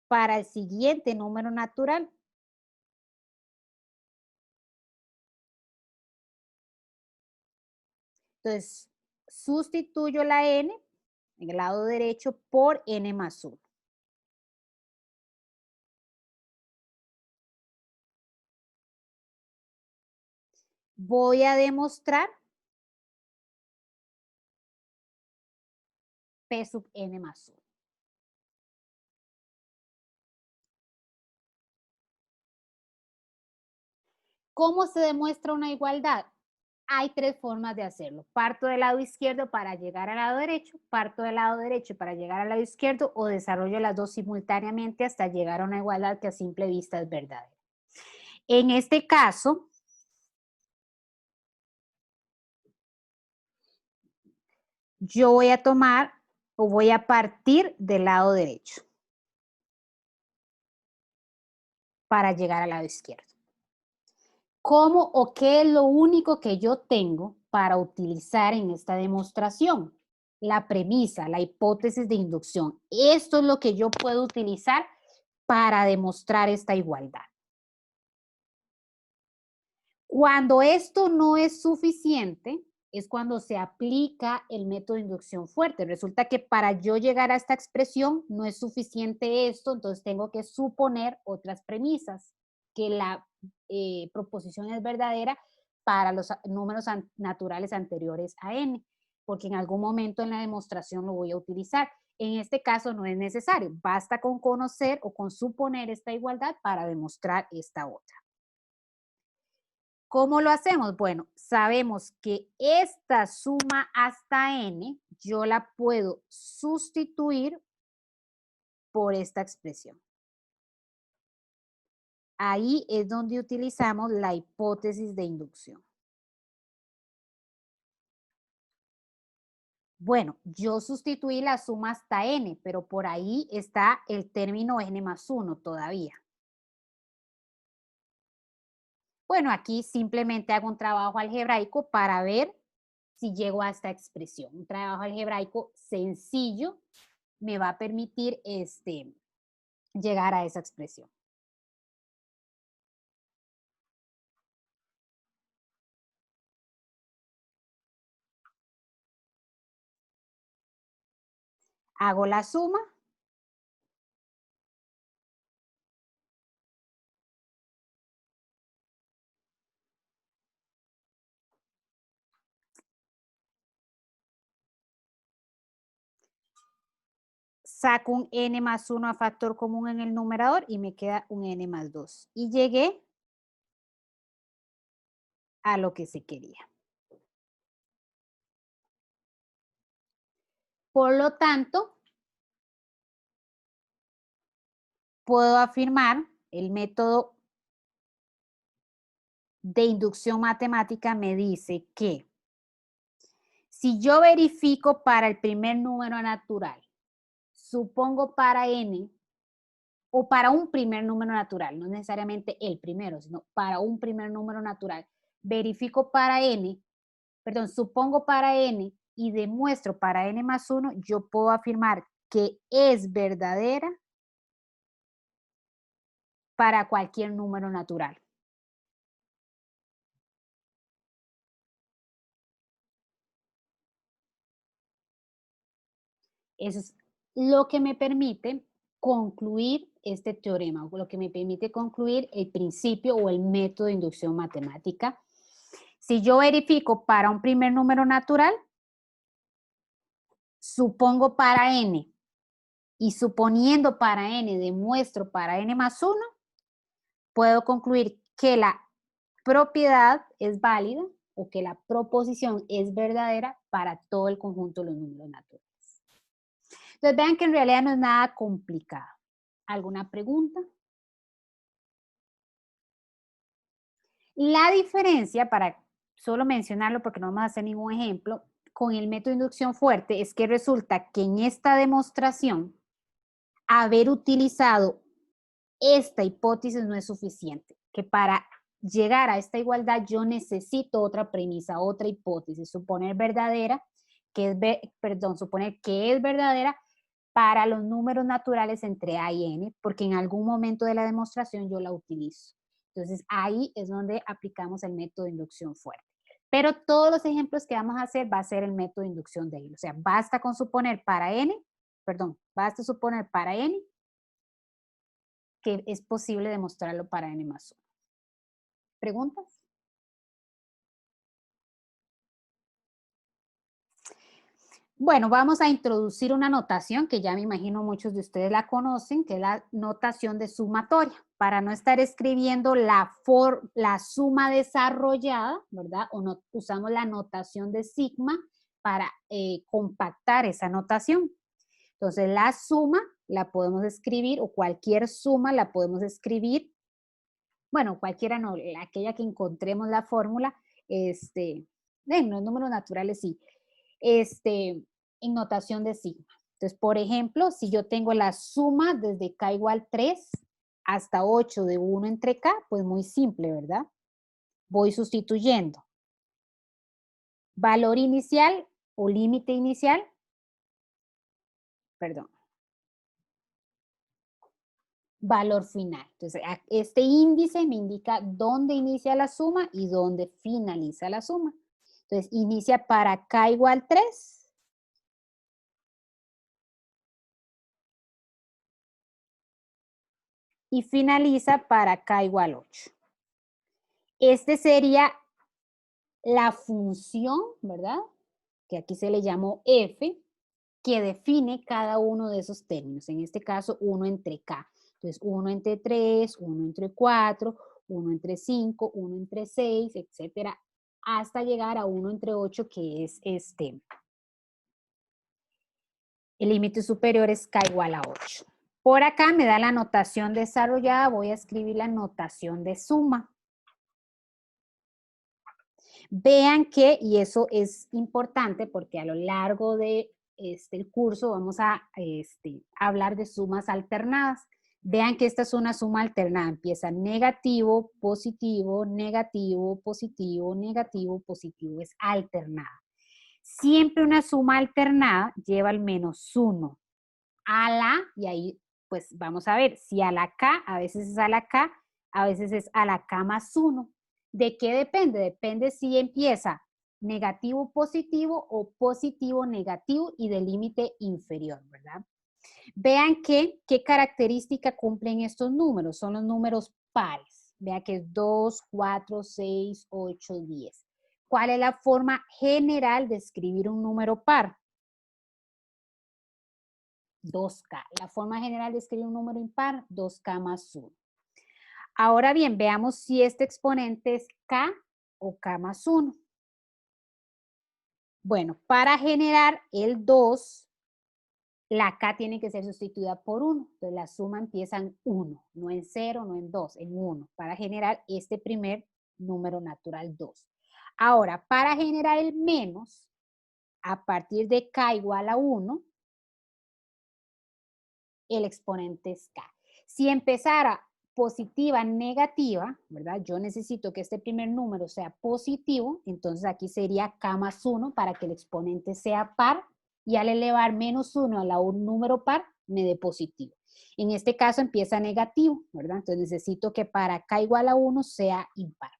para el siguiente número natural. Entonces, sustituyo la n en el lado derecho por n más 1. Voy a demostrar P sub n más 1. ¿Cómo se demuestra una igualdad? Hay 3 formas de hacerlo. Parto del lado izquierdo para llegar al lado derecho, parto del lado derecho para llegar al lado izquierdo o desarrollo las dos simultáneamente hasta llegar a una igualdad que a simple vista es verdadera. En este caso, yo voy a tomar o voy a partir del lado derecho para llegar al lado izquierdo. ¿Cómo o qué es lo único que yo tengo para utilizar en esta demostración? La premisa, la hipótesis de inducción. Esto es lo que yo puedo utilizar para demostrar esta igualdad. Cuando esto no es suficiente, es cuando se aplica el método de inducción fuerte. Resulta que para yo llegar a esta expresión no es suficiente esto, entonces tengo que suponer otras premisas, que la proposición es verdadera para los números naturales anteriores a n, porque en algún momento en la demostración lo voy a utilizar. En este caso no es necesario, basta con conocer o con suponer esta igualdad para demostrar esta otra. ¿Cómo lo hacemos? Bueno, sabemos que esta suma hasta n yo la puedo sustituir por esta expresión. Ahí es donde utilizamos la hipótesis de inducción. Bueno, yo sustituí la suma hasta n, pero por ahí está el término n más 1 todavía. Bueno, aquí simplemente hago un trabajo algebraico para ver si llego a esta expresión. Un trabajo algebraico sencillo me va a permitir llegar a esa expresión. Hago la suma. Saco un n más 1 a factor común en el numerador y me queda un n más 2. Y llegué a lo que se quería. Por lo tanto, puedo afirmar el método de inducción matemática me dice que si yo verifico para el primer número natural, supongo para n, o para un primer número natural, no necesariamente el primero, sino para un primer número natural, verifico para n, perdón, supongo para n y demuestro para n más 1, yo puedo afirmar que es verdadera para cualquier número natural. Eso es lo que me permite concluir este teorema, o lo que me permite concluir el principio o el método de inducción matemática. Si yo verifico para un primer número natural, supongo para n, y suponiendo para n demuestro para n más 1, puedo concluir que la propiedad es válida o que la proposición es verdadera para todo el conjunto de los números naturales. Entonces vean que en realidad no es nada complicado. ¿Alguna pregunta? La diferencia, para solo mencionarlo porque no vamos a hacer ningún ejemplo, con el método de inducción fuerte es que resulta que en esta demostración haber utilizado esta hipótesis no es suficiente, que para llegar a esta igualdad yo necesito otra premisa, otra hipótesis, suponer verdadera, suponer que es verdadera para los números naturales entre a y n, porque en algún momento de la demostración yo la utilizo. Entonces ahí es donde aplicamos el método de inducción fuerte. Pero todos los ejemplos que vamos a hacer va a ser el método de inducción de hilo. O sea, basta con suponer para n, basta suponer para n que es posible demostrarlo para n más 1. ¿Preguntas? Bueno, vamos a introducir una notación que ya me imagino muchos de ustedes la conocen, que es la notación de sumatoria, para no estar escribiendo la suma desarrollada, ¿verdad? O no, usamos la notación de sigma para compactar esa notación. Entonces, la suma la podemos escribir, o cualquier suma la podemos escribir, bueno, cualquiera no, aquella que encontremos la fórmula, en los números naturales sí, en notación de sigma. Entonces, por ejemplo, si yo tengo la suma desde k igual 3 hasta 8 de 1 entre k, pues muy simple, ¿verdad? Voy sustituyendo. Valor inicial o límite inicial, valor final. Entonces, este índice me indica dónde inicia la suma y dónde finaliza la suma. Entonces, inicia para k igual 3. Y finaliza para k igual 8. Este sería la función, ¿verdad? Que aquí se le llamó f, que define cada uno de esos términos. En este caso, 1 entre k. Entonces, 1 entre 3, 1 entre 4, 1 entre 5, 1 entre 6, etcétera, hasta llegar a 1 entre 8, que es el límite superior es k igual a 8. Por acá me da la notación desarrollada, voy a escribir la notación de suma. Vean que, y eso es importante porque a lo largo de el curso vamos a hablar de sumas alternadas. Vean que esta es una suma alternada, empieza negativo, positivo, negativo, positivo, negativo, positivo, es alternada. Siempre una suma alternada lleva el menos 1 a la, y ahí pues vamos a ver, si a la k, a veces es a la k, a veces es a la k más 1. ¿De qué depende? Depende si empieza negativo, positivo o positivo, negativo y de límite inferior, ¿verdad? Vean qué característica cumplen estos números, son los números pares. Vean que es 2, 4, 6, 8, 10. ¿Cuál es la forma general de escribir un número par? 2K. La forma general de escribir un número impar, 2K más 1. Ahora bien, veamos si este exponente es K o K más 1. Bueno, para generar el 2, la K tiene que ser sustituida por 1. Entonces la suma empieza en 1, no en 0, no en 2, en 1, para generar este primer número natural 2. Ahora, para generar el menos, a partir de K igual a 1, el exponente es K. Si empezara positiva, negativa, ¿verdad? Yo necesito que este primer número sea positivo, entonces aquí sería K más 1 para que el exponente sea par, y al elevar menos 1 a un número par, me dé positivo. En este caso empieza negativo, ¿verdad? Entonces necesito que para K igual a 1 sea impar.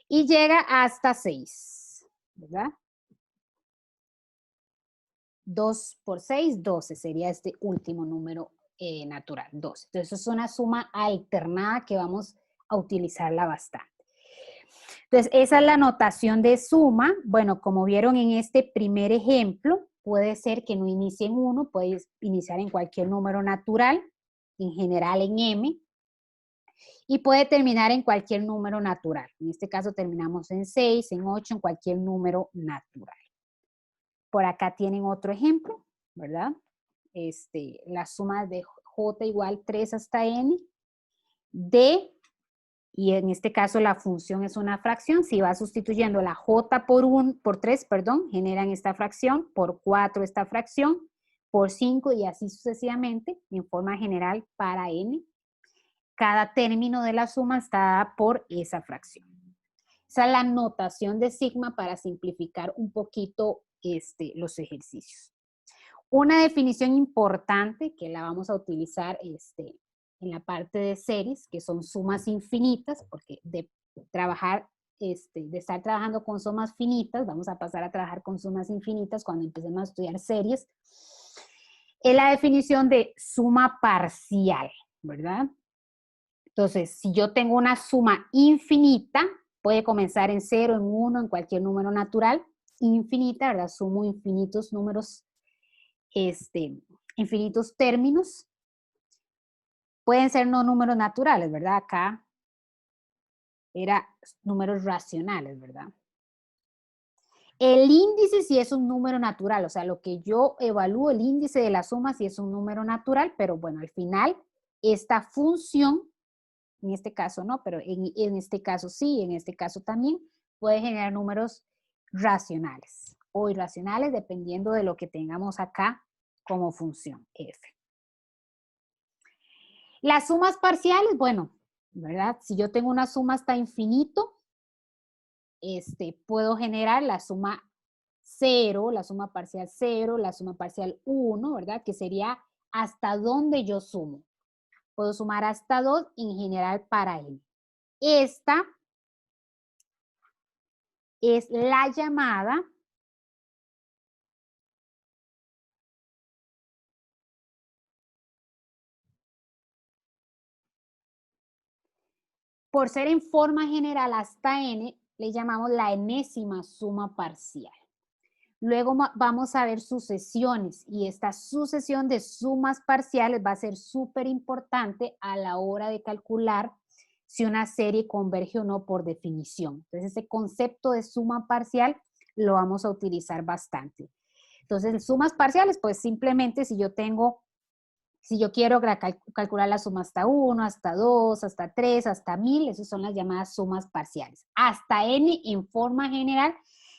Y llega hasta 6, ¿verdad? 2 por 6, 12, sería este último número natural, 12. Entonces, es una suma alternada que vamos a utilizarla bastante. Entonces, esa es la notación de suma. Bueno, como vieron en este primer ejemplo, puede ser que no inicie en 1, puede iniciar en cualquier número natural, en general en M, y puede terminar en cualquier número natural. En este caso terminamos en 6, en 8, en cualquier número natural. Por acá tienen otro ejemplo, ¿verdad? La suma de J igual 3 hasta N, D, y en este caso la función es una fracción, si va sustituyendo la J por 3, perdón, generan esta fracción, por 4 esta fracción, por 5 y así sucesivamente, en forma general para N. Cada término de la suma está dada por esa fracción. Esa es la notación de sigma para simplificar un poquito los ejercicios. Una definición importante que la vamos a utilizar en la parte de series, que son sumas infinitas, porque de estar trabajando con sumas finitas, vamos a pasar a trabajar con sumas infinitas cuando empecemos a estudiar series, es la definición de suma parcial, ¿verdad? Entonces, si yo tengo una suma infinita, puede comenzar en 0, en 1, en cualquier número natural, infinita, ¿verdad? Sumo infinitos números, infinitos términos. Pueden ser no números naturales, ¿verdad? Acá era números racionales, ¿verdad? El índice sí es un número natural, o sea, lo que yo evalúo, el índice de la suma sí es un número natural, pero bueno, al final, esta función, en este caso no, pero en este caso sí, en este caso también, puede generar números racionales o irracionales, dependiendo de lo que tengamos acá como función f. Las sumas parciales, bueno, ¿verdad? Si yo tengo una suma hasta infinito, puedo generar la suma 0, la suma parcial 0, la suma parcial 1, ¿verdad? Que sería hasta donde yo sumo. Puedo sumar hasta 2 en general para n. Esta es la llamada por ser en forma general hasta n, le llamamos la enésima suma parcial. Luego vamos a ver sucesiones y esta sucesión de sumas parciales va a ser súper importante a la hora de calcular si una serie converge o no por definición. Entonces, ese concepto de suma parcial lo vamos a utilizar bastante. Entonces, sumas parciales, pues simplemente si yo quiero calcular la suma hasta 1, hasta 2, hasta 3, hasta 1000, esas son las llamadas sumas parciales. Hasta n en forma general,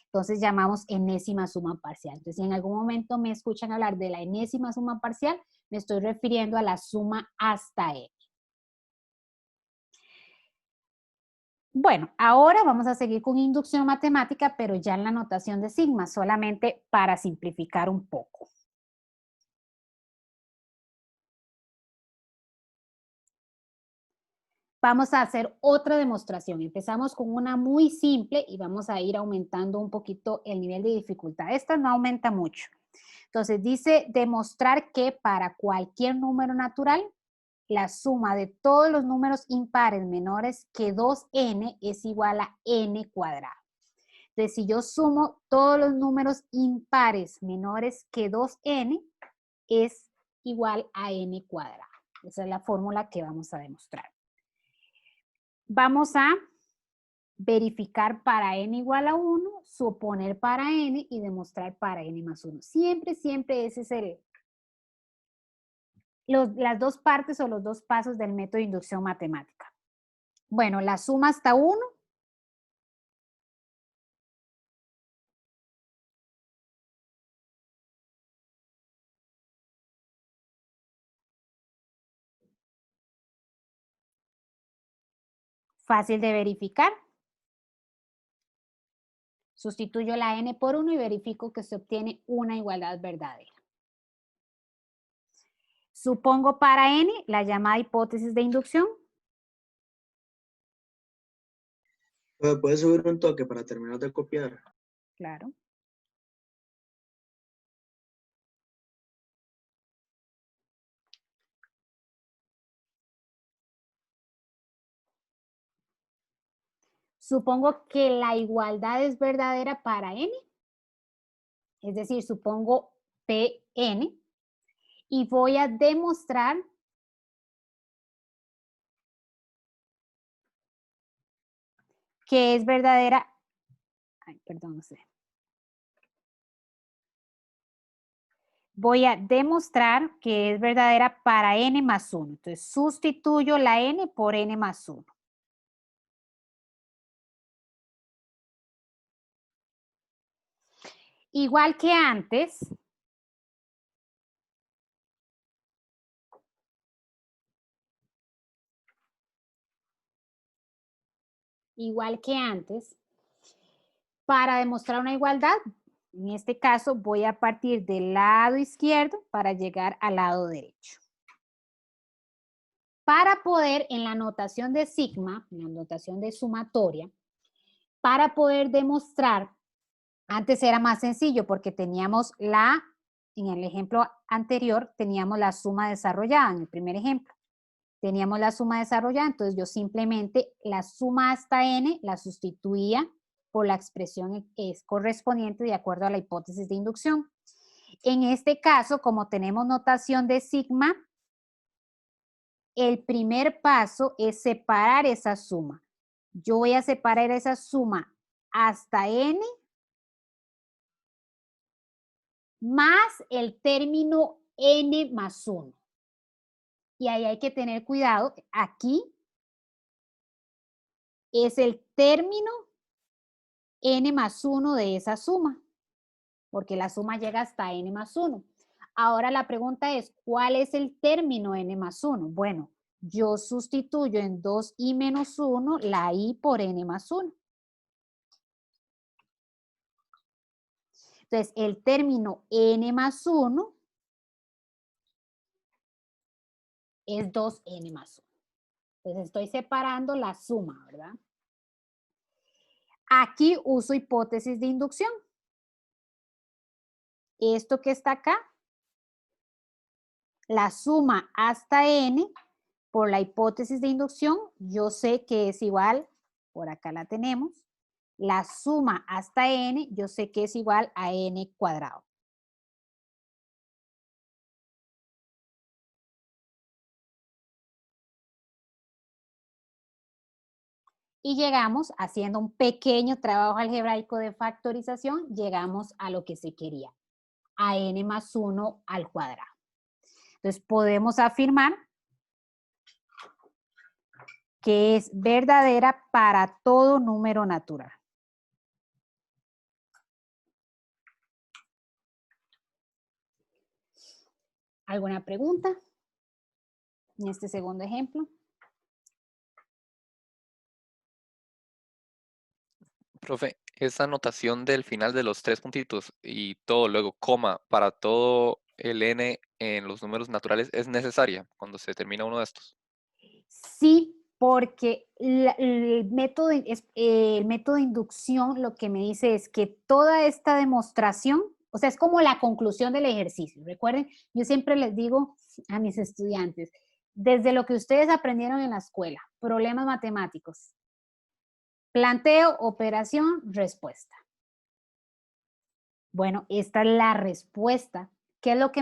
entonces llamamos enésima suma parcial. Entonces, si en algún momento me escuchan hablar de la enésima suma parcial, me estoy refiriendo a la suma hasta n. Bueno, ahora vamos a seguir con inducción matemática, pero ya en la notación de sigma, solamente para simplificar un poco. Vamos a hacer otra demostración. Empezamos con una muy simple y vamos a ir aumentando un poquito el nivel de dificultad. Esta no aumenta mucho. Entonces dice demostrar que para cualquier número natural, la suma de todos los números impares menores que 2n es igual a n cuadrado. Entonces, si yo sumo todos los números impares menores que 2n, es igual a n cuadrado. Esa es la fórmula que vamos a demostrar. Vamos a verificar para n igual a 1, suponer para n y demostrar para n más 1. Siempre, siempre ese es las dos partes o los dos pasos del método de inducción matemática. Bueno, la suma hasta 1. Fácil de verificar. Sustituyo la n por 1 y verifico que se obtiene una igualdad verdadera. Supongo para n la llamada hipótesis de inducción. ¿Puedes subir un toque para terminar de copiar? Claro. Supongo que la igualdad es verdadera para n. Es decir, supongo Pn. Y voy a demostrar que es verdadera. Ay, perdón, no sé. Voy a demostrar que es verdadera para n más 1. Entonces, sustituyo la n por n más 1. Igual que antes, para demostrar una igualdad, en este caso voy a partir del lado izquierdo para llegar al lado derecho. Para poder, en la notación de sigma, en la notación de sumatoria, para poder demostrar, antes era más sencillo porque teníamos en el ejemplo anterior, teníamos la suma desarrollada, en el primer ejemplo. Teníamos la suma desarrollada, entonces yo simplemente la suma hasta n la sustituía por la expresión correspondiente de acuerdo a la hipótesis de inducción. En este caso, como tenemos notación de sigma, el primer paso es separar esa suma. Yo voy a separar esa suma hasta n más el término n más 1. Y ahí hay que tener cuidado. Aquí es el término n más 1 de esa suma, porque la suma llega hasta n más 1. Ahora la pregunta es, ¿cuál es el término n más 1? Bueno, yo sustituyo en 2i menos 1 la i por n más 1. Entonces, el término n más 1 es 2n más 1. Entonces, estoy separando la suma, ¿verdad? Aquí uso hipótesis de inducción. Esto que está acá, la suma hasta n por la hipótesis de inducción, yo sé que es igual, por acá la tenemos, la suma hasta n, yo sé que es igual a n cuadrado. Y llegamos, haciendo un pequeño trabajo algebraico de factorización, llegamos a lo que se quería, a n más 1 al cuadrado. Entonces, podemos afirmar que es verdadera para todo número natural. ¿Alguna pregunta en este segundo ejemplo? Profe, esa anotación del final de los tres puntitos y todo, luego coma, para todo el n en los números naturales es necesaria cuando se termina uno de estos. Sí, porque el método, el método de inducción lo que me dice es que toda esta demostración, o sea, es como la conclusión del ejercicio. Recuerden, yo siempre les digo a mis estudiantes, desde lo que ustedes aprendieron en la escuela, problemas matemáticos, planteo, operación, respuesta. Bueno, esta es la respuesta. ¿Qué es lo que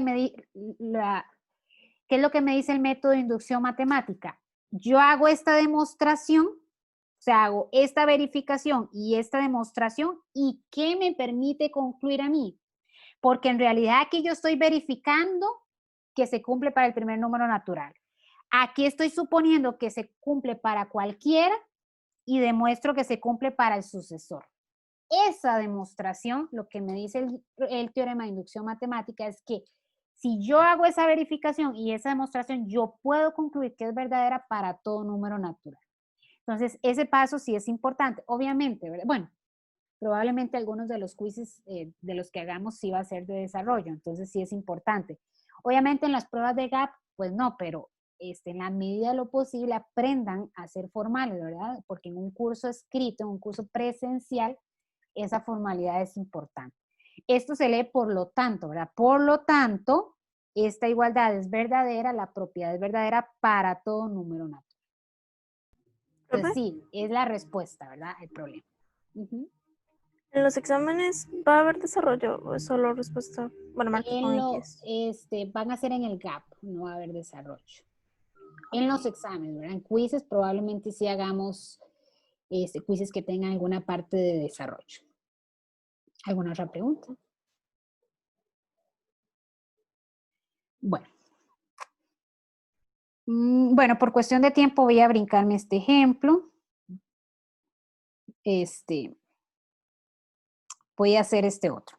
¿qué es lo que me dice el método de inducción matemática? Yo hago esta demostración, o sea, hago esta verificación y esta demostración, ¿y qué me permite concluir a mí? Porque en realidad aquí yo estoy verificando que se cumple para el primer número natural. Aquí estoy suponiendo que se cumple para cualquiera y demuestro que se cumple para el sucesor. Esa demostración, lo que me dice el teorema de inducción matemática es que si yo hago esa verificación y esa demostración, yo puedo concluir que es verdadera para todo número natural. Entonces, ese paso sí es importante. Obviamente, ¿verdad? Bueno, probablemente algunos de los quizzes de los que hagamos sí va a ser de desarrollo, entonces sí es importante. Obviamente en las pruebas de GAP, pues no, pero en la medida de lo posible aprendan a ser formales, ¿verdad? Porque en un curso escrito, en un curso presencial, esa formalidad es importante. Esto se lee por lo tanto, ¿verdad? Por lo tanto, esta igualdad es verdadera, la propiedad es verdadera para todo número natural. Entonces sí, es la respuesta, ¿verdad? El problema. ¿En los exámenes va a haber desarrollo o es solo respuesta? Bueno, marca con X. Van a ser en el GAP, no va a haber desarrollo. En los exámenes, ¿verdad? En quizzes probablemente sí hagamos quizzes que tengan alguna parte de desarrollo. ¿Alguna otra pregunta? Bueno. Bueno, por cuestión de tiempo voy a brincarme este ejemplo. Voy a hacer este otro.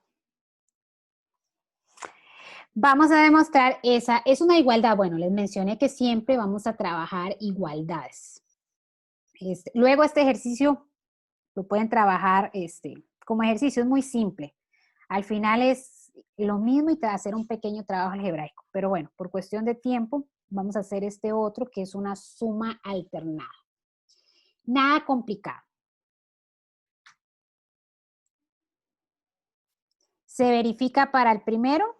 Vamos a demostrar esa, es una igualdad. Bueno, les mencioné que siempre vamos a trabajar igualdades. Luego este ejercicio lo pueden trabajar como ejercicio, es muy simple. Al final es lo mismo y hacer un pequeño trabajo algebraico. Pero bueno, por cuestión de tiempo, vamos a hacer este otro que es una suma alternada. Nada complicado. Se verifica para el primero.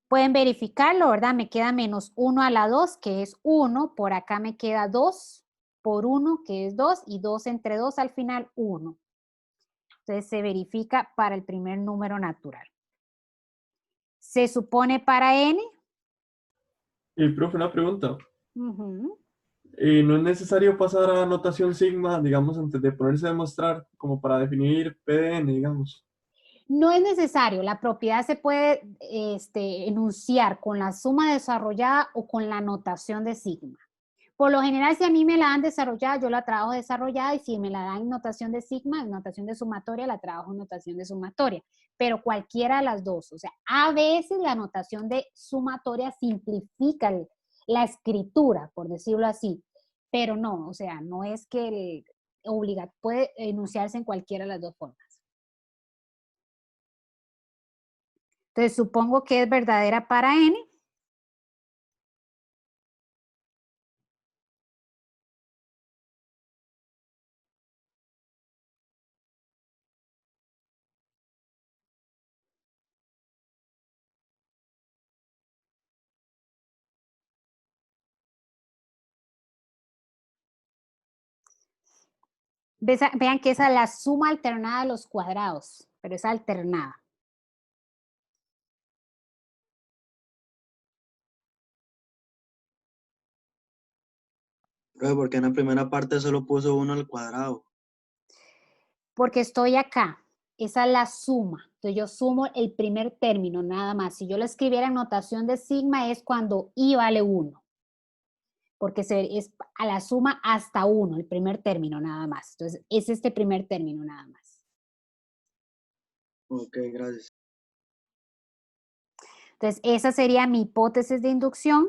Pueden verificarlo, ¿verdad? Me queda menos 1 a la 2, que es 1. Por acá me queda 2 por 1, que es 2. Y 2 entre 2 al final, 1. Entonces se verifica para el primer número natural. Se supone para n. Profe, una pregunta. ¿No es necesario pasar a notación sigma, digamos, antes de ponerse a demostrar, como para definir PDN, digamos? No es necesario, la propiedad se puede enunciar con la suma desarrollada o con la notación de sigma. Por lo general, si a mí me la dan desarrollada, yo la trabajo desarrollada, y si me la dan en notación de sigma, en notación de sumatoria, la trabajo en notación de sumatoria, pero cualquiera de las dos. O sea, a veces la notación de sumatoria simplifica la escritura, por decirlo así, pero no, o sea, no es que puede enunciarse en cualquiera de las dos formas. Entonces, supongo que es verdadera para n. Vean que esa es la suma alternada de los cuadrados, pero es alternada. Profe, porque en la primera parte solo puso 1 al cuadrado. Porque estoy acá. Esa es la suma. Entonces yo sumo el primer término, nada más. Si yo lo escribiera en notación de sigma es cuando i vale 1. Porque es a la suma hasta 1, el primer término, nada más. Entonces es este primer término, nada más. Ok, gracias. Entonces esa sería mi hipótesis de inducción.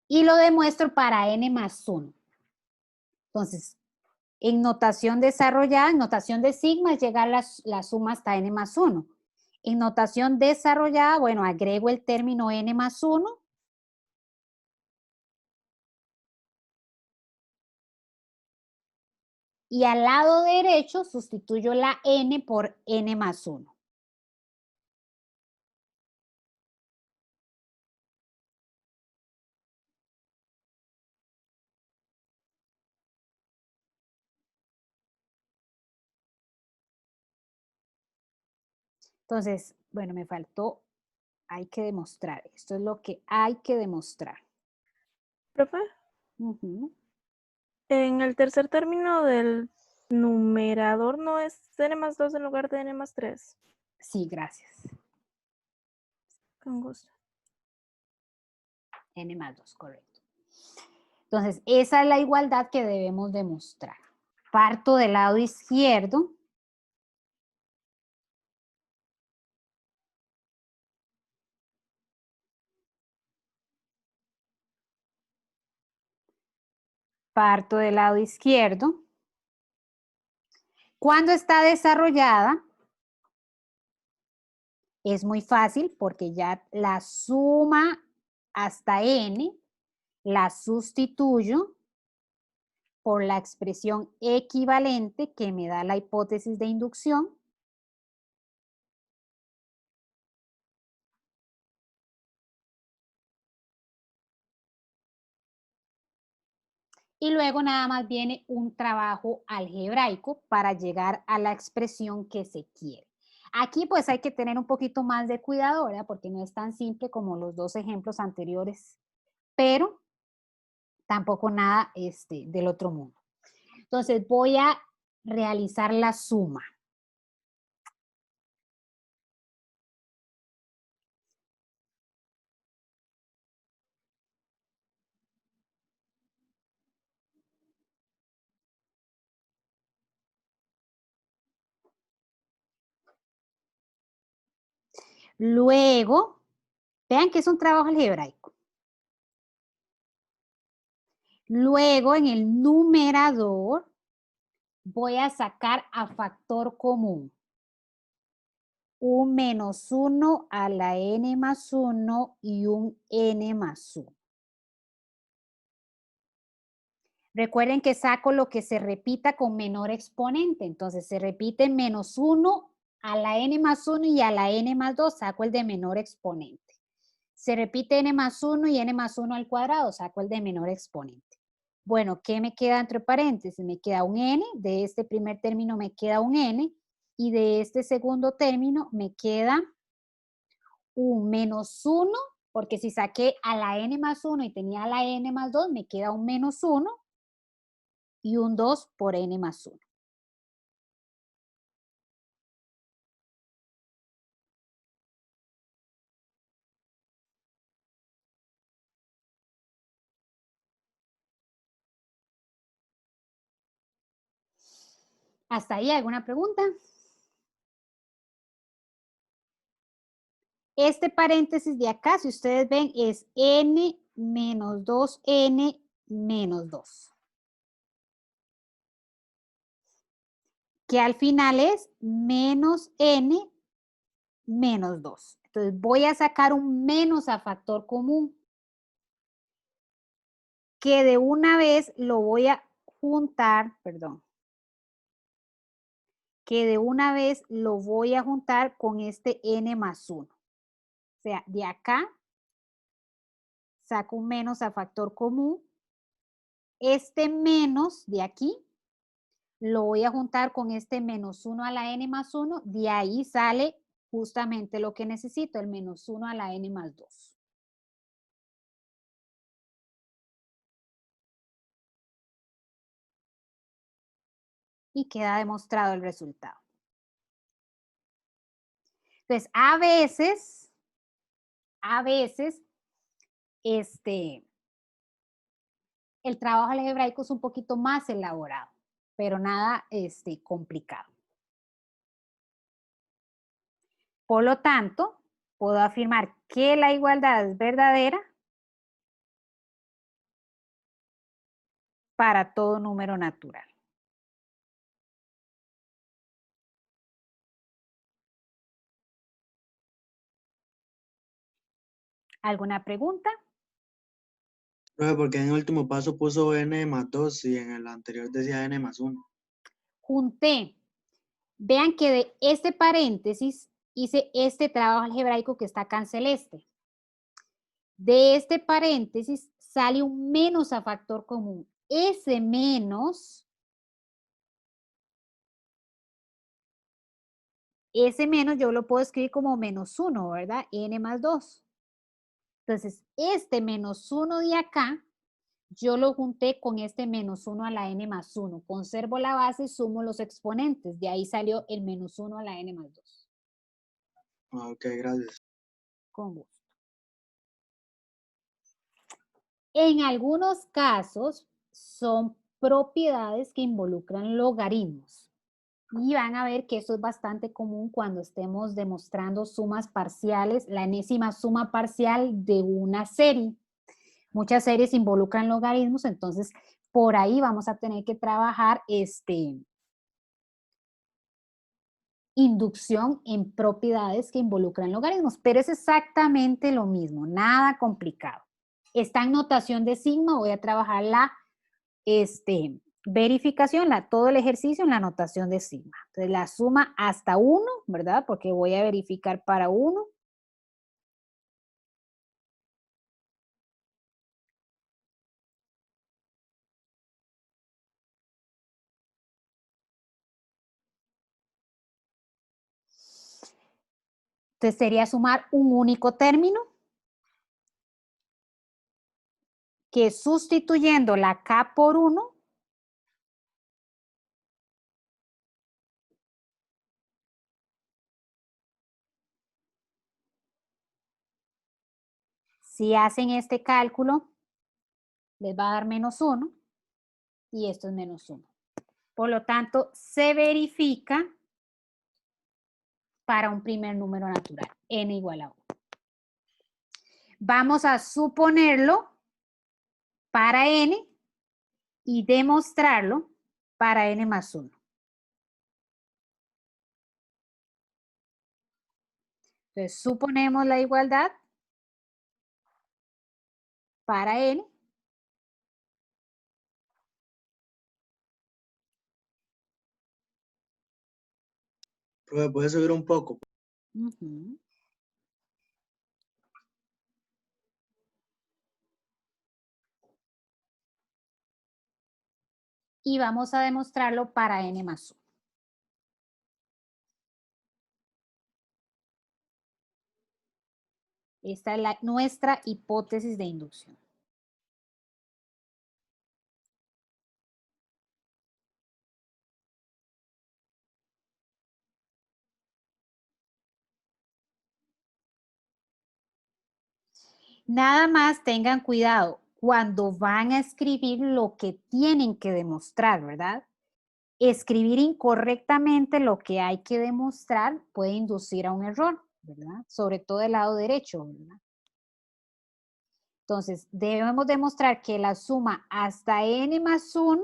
Y lo demuestro para n más 1. Entonces, en notación desarrollada, en notación de sigma, es llegar la suma hasta n más 1. En notación desarrollada, bueno, agrego el término n más 1. Y al lado derecho sustituyo la n por n más 1. Entonces, bueno, me faltó, hay que demostrar. Esto es lo que hay que demostrar. Profe, en el tercer término del numerador no es n más 2 en lugar de n más 3. Sí, gracias. Con gusto. N más 2, correcto. Entonces, esa es la igualdad que debemos demostrar. Parto del lado izquierdo. Parto del lado izquierdo. Cuando está desarrollada, es muy fácil porque ya la suma hasta n la sustituyo por la expresión equivalente que me da la hipótesis de inducción. Y luego nada más viene un trabajo algebraico para llegar a la expresión que se quiere. Aquí pues hay que tener un poquito más de cuidado, ¿verdad? Porque no es tan simple como los dos ejemplos anteriores, pero tampoco nada del otro mundo. Entonces voy a realizar la suma. Luego, vean que es un trabajo algebraico. Luego, en el numerador, voy a sacar a factor común. Un menos 1 a la n más 1 y un n más 1. Recuerden que saco lo que se repita con menor exponente. Entonces, se repite menos 1 a la n más 1 y a la n más 2, saco el de menor exponente. Se repite n más 1 y n más 1 al cuadrado, saco el de menor exponente. Bueno, ¿qué me queda entre paréntesis? Me queda un n, de este primer término me queda un n, y de este segundo término me queda un menos 1, porque si saqué a la n más 1 y tenía a la n más 2, me queda un menos 1 y un 2 por n más 1. ¿Hasta ahí alguna pregunta? Este paréntesis de acá, si ustedes ven, es n menos 2n menos 2. Que al final es menos n menos 2. Entonces voy a sacar un menos a factor común, que de una vez lo voy a juntar, perdón, que de una vez lo voy a juntar con este n más 1. O sea, de acá saco un menos a factor común. Este menos de aquí lo voy a juntar con este menos 1 a la n más 1. De ahí sale justamente lo que necesito, el menos 1 a la n más 2. Y queda demostrado el resultado. Entonces, a veces, el trabajo algebraico es un poquito más elaborado, pero nada complicado. Por lo tanto, puedo afirmar que la igualdad es verdadera para todo número natural. ¿Alguna pregunta? Profe, porque en el último paso puso n más 2 y en el anterior decía n más 1. Junté. Vean que de este paréntesis hice este trabajo algebraico que está acá en celeste. De este paréntesis sale un menos a factor común. Ese menos yo lo puedo escribir como menos 1, ¿verdad? N más 2. Entonces, este menos 1 de acá, yo lo junté con este menos 1 a la n más 1. Conservo la base y sumo los exponentes. De ahí salió el menos 1 a la n más 2. Ok, gracias. Con gusto. En algunos casos son propiedades que involucran logaritmos. Y van a ver que eso es bastante común cuando estemos demostrando sumas parciales, la enésima suma parcial de una serie. Muchas series involucran logaritmos, entonces por ahí vamos a tener que trabajar inducción en propiedades que involucran logaritmos, pero es exactamente lo mismo, nada complicado. Está en notación de sigma, voy a trabajar la verificación, todo el ejercicio en la notación de sigma. Entonces la suma hasta 1, ¿verdad? Porque voy a verificar para 1. Entonces sería sumar un único término que sustituyendo la K por 1 si hacen este cálculo, les va a dar menos 1 y esto es menos 1. Por lo tanto, se verifica para un primer número natural, n igual a 1. Vamos a suponerlo para n y demostrarlo para n más 1. Entonces, suponemos la igualdad para n. Profe, ¿puede subir un poco? Y vamos a demostrarlo para n más 1. Esta es nuestra hipótesis de inducción. Nada más tengan cuidado cuando van a escribir lo que tienen que demostrar, ¿verdad? Escribir incorrectamente lo que hay que demostrar puede inducir a un error, ¿verdad? Sobre todo del lado derecho, ¿verdad? Entonces, debemos demostrar que la suma hasta n más 1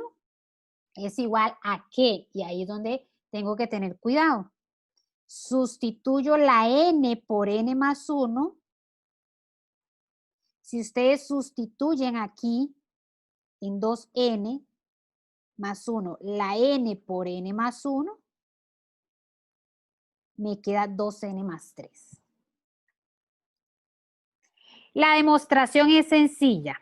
es igual a qué, y ahí es donde tengo que tener cuidado. Sustituyo la n por n más 1. Si ustedes sustituyen aquí en 2n más 1 la n por n más 1, me queda 2n más 3. La demostración es sencilla.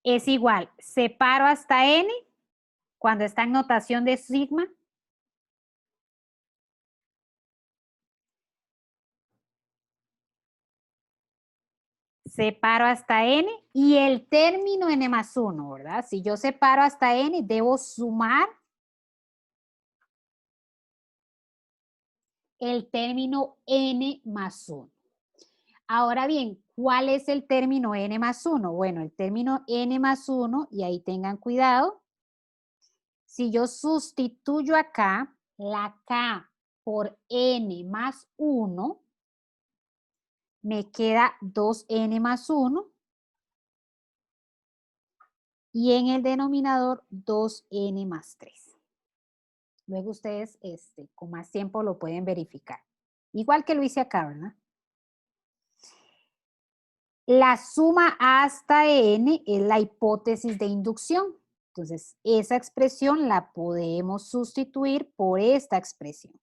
Es igual, separo hasta n cuando está en notación de sigma. Separo hasta n y el término n más 1, ¿verdad? Si yo separo hasta n, debo sumar el término n más 1. Ahora bien, ¿cuál es el término n más 1? Bueno, el término n más 1, y ahí tengan cuidado, si yo sustituyo acá la k por n más 1, me queda 2n más 1 y en el denominador 2n más 3. Luego ustedes con más tiempo lo pueden verificar. Igual que lo hice acá, ¿verdad? La suma hasta n es la hipótesis de inducción. Entonces, esa expresión la podemos sustituir por esta expresión.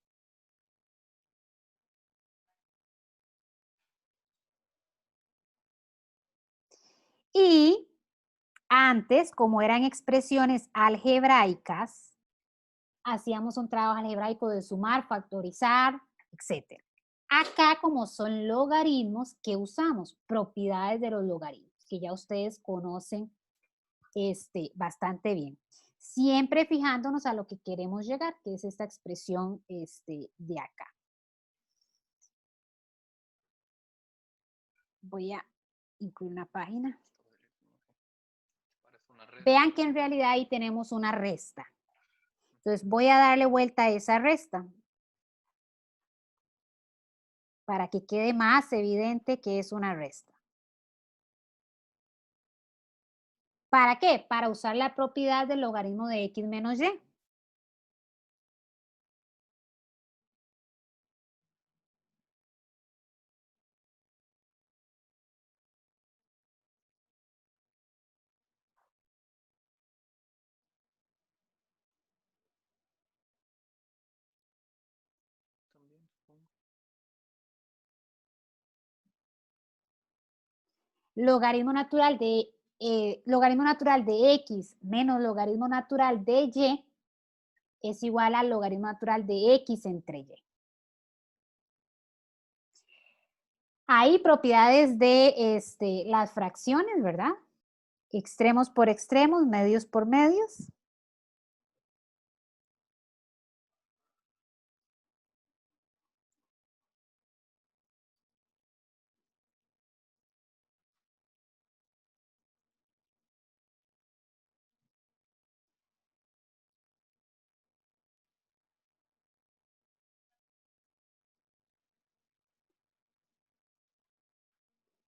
Y antes, como eran expresiones algebraicas, hacíamos un trabajo algebraico de sumar, factorizar, etc. Acá, como son logaritmos, ¿qué usamos? Propiedades de los logaritmos, que ya ustedes conocen bastante bien. Siempre fijándonos a lo que queremos llegar, que es esta expresión de acá. Voy a incluir una página. Vean que en realidad ahí tenemos una resta. Entonces voy a darle vuelta a esa resta para que quede más evidente que es una resta. ¿Para qué? Para usar la propiedad del logaritmo de x menos y. Logaritmo natural de x menos logaritmo natural de y es igual al logaritmo natural de x entre y. Hay propiedades de las fracciones, ¿verdad? Extremos por extremos, medios por medios.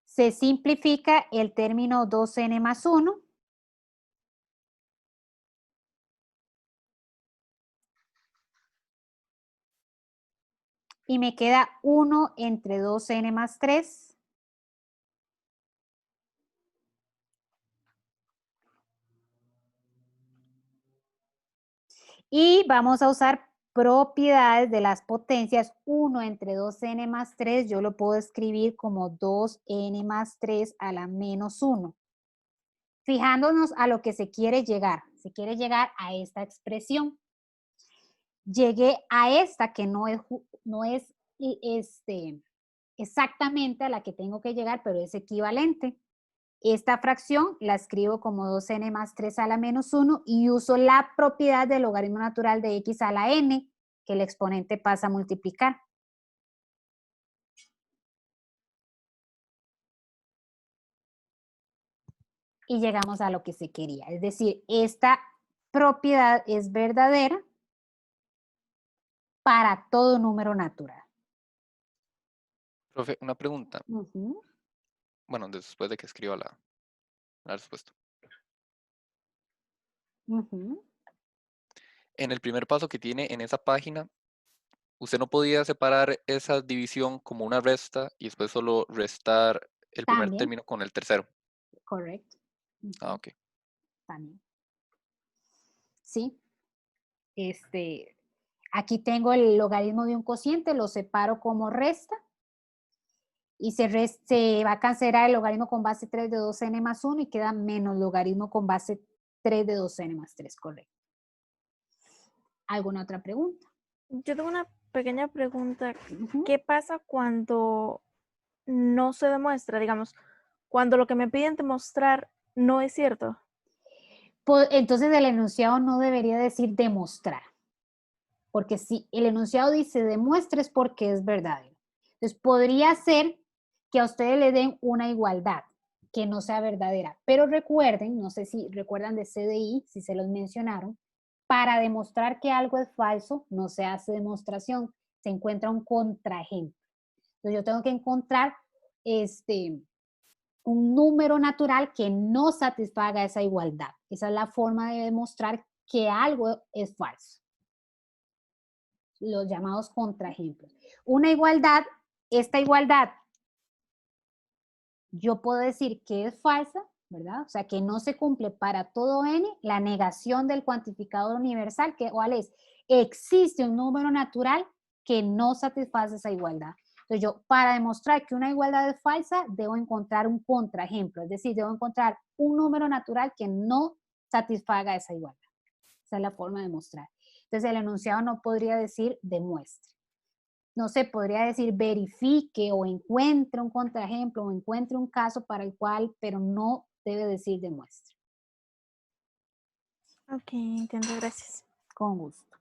Se simplifica el término 2n más 1. Y me queda 1 entre 2n más 3. Y vamos a usar propiedades de las potencias. 1 entre 2n más 3, yo lo puedo escribir como 2n más 3 a la menos 1. Fijándonos a lo que se quiere llegar. Se quiere llegar a esta expresión. Llegué a esta que no es exactamente a la que tengo que llegar, pero es equivalente. Esta fracción la escribo como 2n más 3 a la menos 1 y uso la propiedad del logaritmo natural de x a la n, que el exponente pasa a multiplicar. Y llegamos a lo que se quería. Es decir, esta propiedad es verdadera para todo número natural. Profe, una pregunta. Bueno, después de que escriba la respuesta. En el primer paso que tiene en esa página, usted no podía separar esa división como una resta y después solo restar el primer También. término con el tercero. Correcto. Ah, ok. También. Sí. Aquí tengo el logaritmo de un cociente, lo separo como resta. Y se va a cancelar el logaritmo con base 3 de 2n más 1 y queda menos logaritmo con base 3 de 2n más 3, correcto. ¿Alguna otra pregunta? Yo tengo una pequeña pregunta. ¿Qué pasa cuando no se demuestra? Digamos, cuando lo que me piden demostrar no es cierto. Entonces el enunciado no debería decir demostrar. Porque si el enunciado dice demuestre es porque es verdadero. Entonces podría ser que a ustedes le den una igualdad que no sea verdadera. Pero recuerden, no sé si recuerdan de CDI, si se los mencionaron, para demostrar que algo es falso no se hace demostración, se encuentra un contraejemplo. Entonces yo tengo que encontrar un número natural que no satisfaga esa igualdad. Esa es la forma de demostrar que algo es falso. Los llamados contraejemplos. Una igualdad, esta igualdad, yo puedo decir que es falsa, ¿verdad? O sea, que no se cumple para todo n, la negación del cuantificador universal, que ¿cuál es? Existe un número natural que no satisface esa igualdad. Entonces yo, para demostrar que una igualdad es falsa, debo encontrar un contraejemplo, es decir, debo encontrar un número natural que no satisfaga esa igualdad. Esa es la forma de demostrar. Entonces el enunciado no podría decir demuestre. No sé, podría decir verifique o encuentre un contraejemplo o encuentre un caso para el cual, pero no debe decir demuestre. Ok, entiendo, gracias. Con gusto.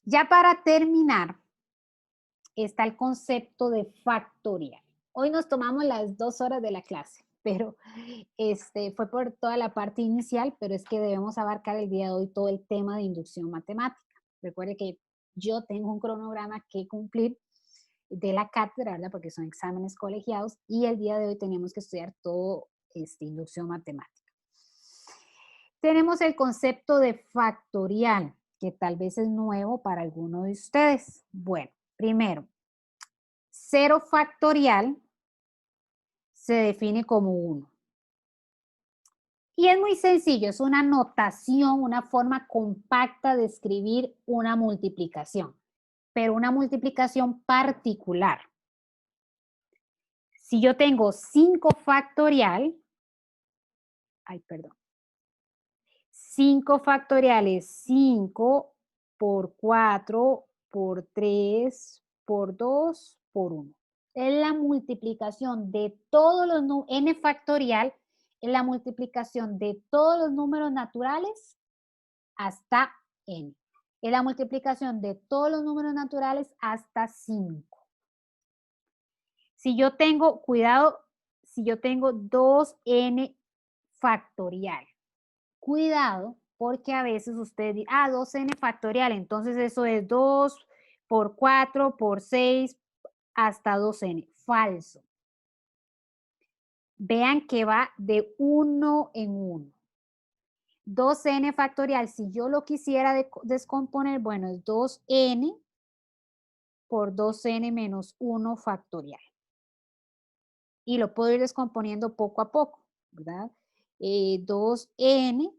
Ya para terminar, está el concepto de factorial. Hoy nos tomamos las 2 horas de la clase, pero fue por toda la parte inicial, pero es que debemos abarcar el día de hoy todo el tema de inducción matemática. Recuerde que yo tengo un cronograma que cumplir de la cátedra, ¿verdad? Porque son exámenes colegiados y el día de hoy tenemos que estudiar todo inducción matemática. Tenemos el concepto de factorial, que tal vez es nuevo para alguno de ustedes. Bueno, primero, 0 factorial se define como 1. Y es muy sencillo, es una notación, una forma compacta de escribir una multiplicación, pero una multiplicación particular. Si yo tengo 5 factorial, 5 factorial es 5 por 4 por 3 por 2 por 1. Es la multiplicación de todos los números, n factorial es la multiplicación de todos los números naturales hasta n. Es la multiplicación de todos los números naturales hasta 5. Si yo tengo, cuidado, si yo tengo 2n factorial, cuidado, porque a veces usted dice, 2n factorial, entonces eso es 2 por 4 por 6 hasta 2n. Falso. Vean que va de 1 en 1. 2n factorial, si yo lo quisiera descomponer, bueno, es 2n por 2n menos 1 factorial. Y lo puedo ir descomponiendo poco a poco, ¿verdad? 2n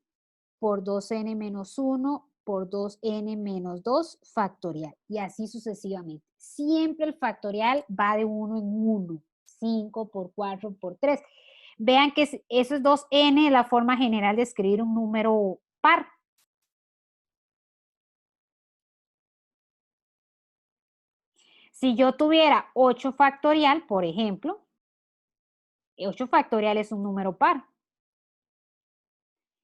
por 2n menos 1 por 2n menos 2 factorial. Y así sucesivamente. Siempre el factorial va de 1 en 1. 5 por 4 por 3. Vean que eso es 2n, la forma general de escribir un número par. Si yo tuviera 8 factorial, por ejemplo, 8 factorial es un número par.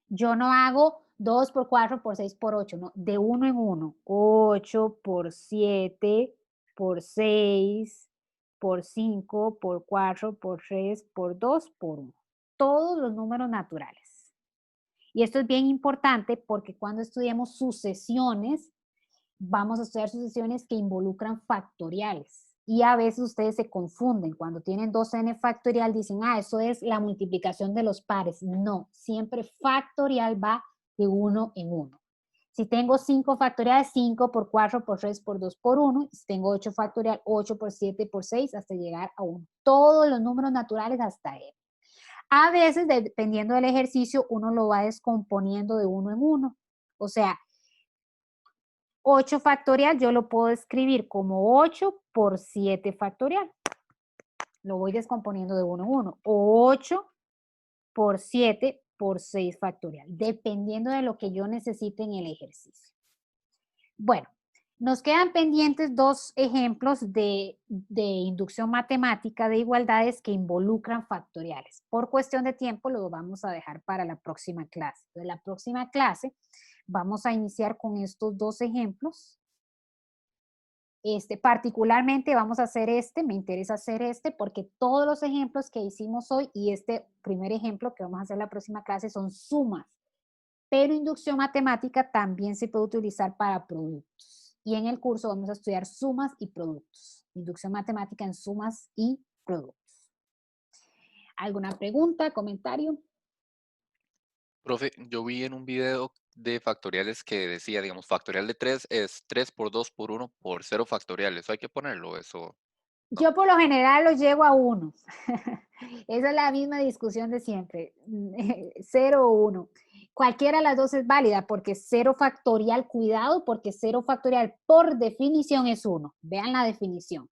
Yo no hago 2 por 4 por 6 por 8, no, de 1 en 1. 8 por 7 por 6 por 5 por 4 por 3 por 2 por 1. Todos los números naturales. Y esto es bien importante porque cuando estudiamos sucesiones, vamos a estudiar sucesiones que involucran factoriales. Y a veces ustedes se confunden. Cuando tienen 2n factorial dicen, eso es la multiplicación de los pares. No, siempre factorial va de 1 en 1. Si tengo 5 factorial, 5 por 4 por 3 por 2 por 1. Si tengo 8 factorial, 8 por 7 por 6 hasta llegar a 1. Todos los números naturales hasta n. A veces, dependiendo del ejercicio, uno lo va descomponiendo de uno en uno. O sea, 8 factorial yo lo puedo escribir como 8 por 7 factorial. Lo voy descomponiendo de uno en uno. O 8 por 7 por 6 factorial, dependiendo de lo que yo necesite en el ejercicio. Bueno, nos quedan pendientes 2 ejemplos de inducción matemática de igualdades que involucran factoriales. Por cuestión de tiempo lo vamos a dejar para la próxima clase. En la próxima clase vamos a iniciar con estos 2 ejemplos. Particularmente vamos a hacer me interesa hacer porque todos los ejemplos que hicimos hoy y este primer ejemplo que vamos a hacer en la próxima clase son sumas. Pero inducción matemática también se puede utilizar para productos. Y en el curso vamos a estudiar sumas y productos. Inducción matemática en sumas y productos. ¿Alguna pregunta, comentario? Profe, yo vi en un video de factoriales que decía, digamos, factorial de 3 es 3 por 2 por 1 por 0 factorial. ¿Eso hay que ponerlo? Eso. Yo por lo general lo llevo a 1. Esa es la misma discusión de siempre. 0 o 1. Cualquiera de las dos es válida porque 0 factorial, cuidado, porque 0 factorial por definición es 1. Vean la definición.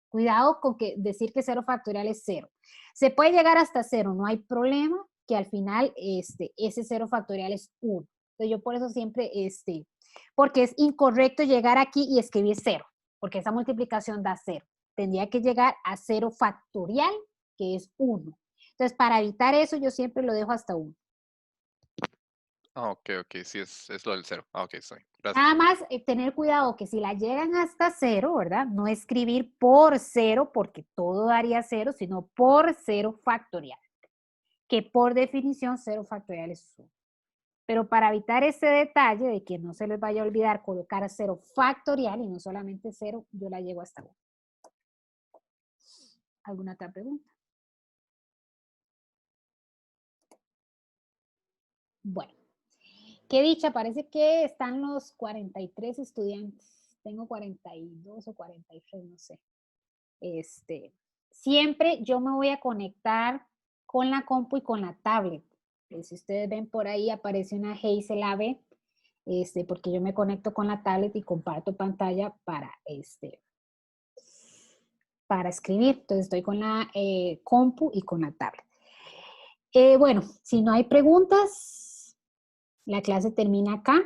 Cuidado con decir que 0 factorial es 0. Se puede llegar hasta 0, no hay problema, que al final ese 0 factorial es 1. Entonces yo por eso siempre, porque es incorrecto llegar aquí y escribir 0, porque esa multiplicación da 0. Tendría que llegar a 0 factorial, que es 1. Entonces para evitar eso yo siempre lo dejo hasta 1. Ah, ok, sí, es lo del 0. Ah, ok, soy. Gracias. Nada más tener cuidado que si la llegan hasta 0, ¿verdad? No escribir por 0, porque todo daría 0, sino por 0 factorial. Que por definición 0 factorial es 1. Pero para evitar ese detalle de que no se les vaya a olvidar colocar 0 factorial y no solamente 0, yo la llevo hasta 1. ¿Alguna otra pregunta? Bueno. Qué dicha, parece que están los 43 estudiantes. Tengo 42 o 43, no sé. Siempre yo me voy a conectar con la compu y con la tablet. Si ustedes ven por ahí aparece una Hazel AB, porque yo me conecto con la tablet y comparto pantalla para escribir. Entonces estoy con la compu y con la tablet. Bueno, si no hay preguntas, la clase termina acá.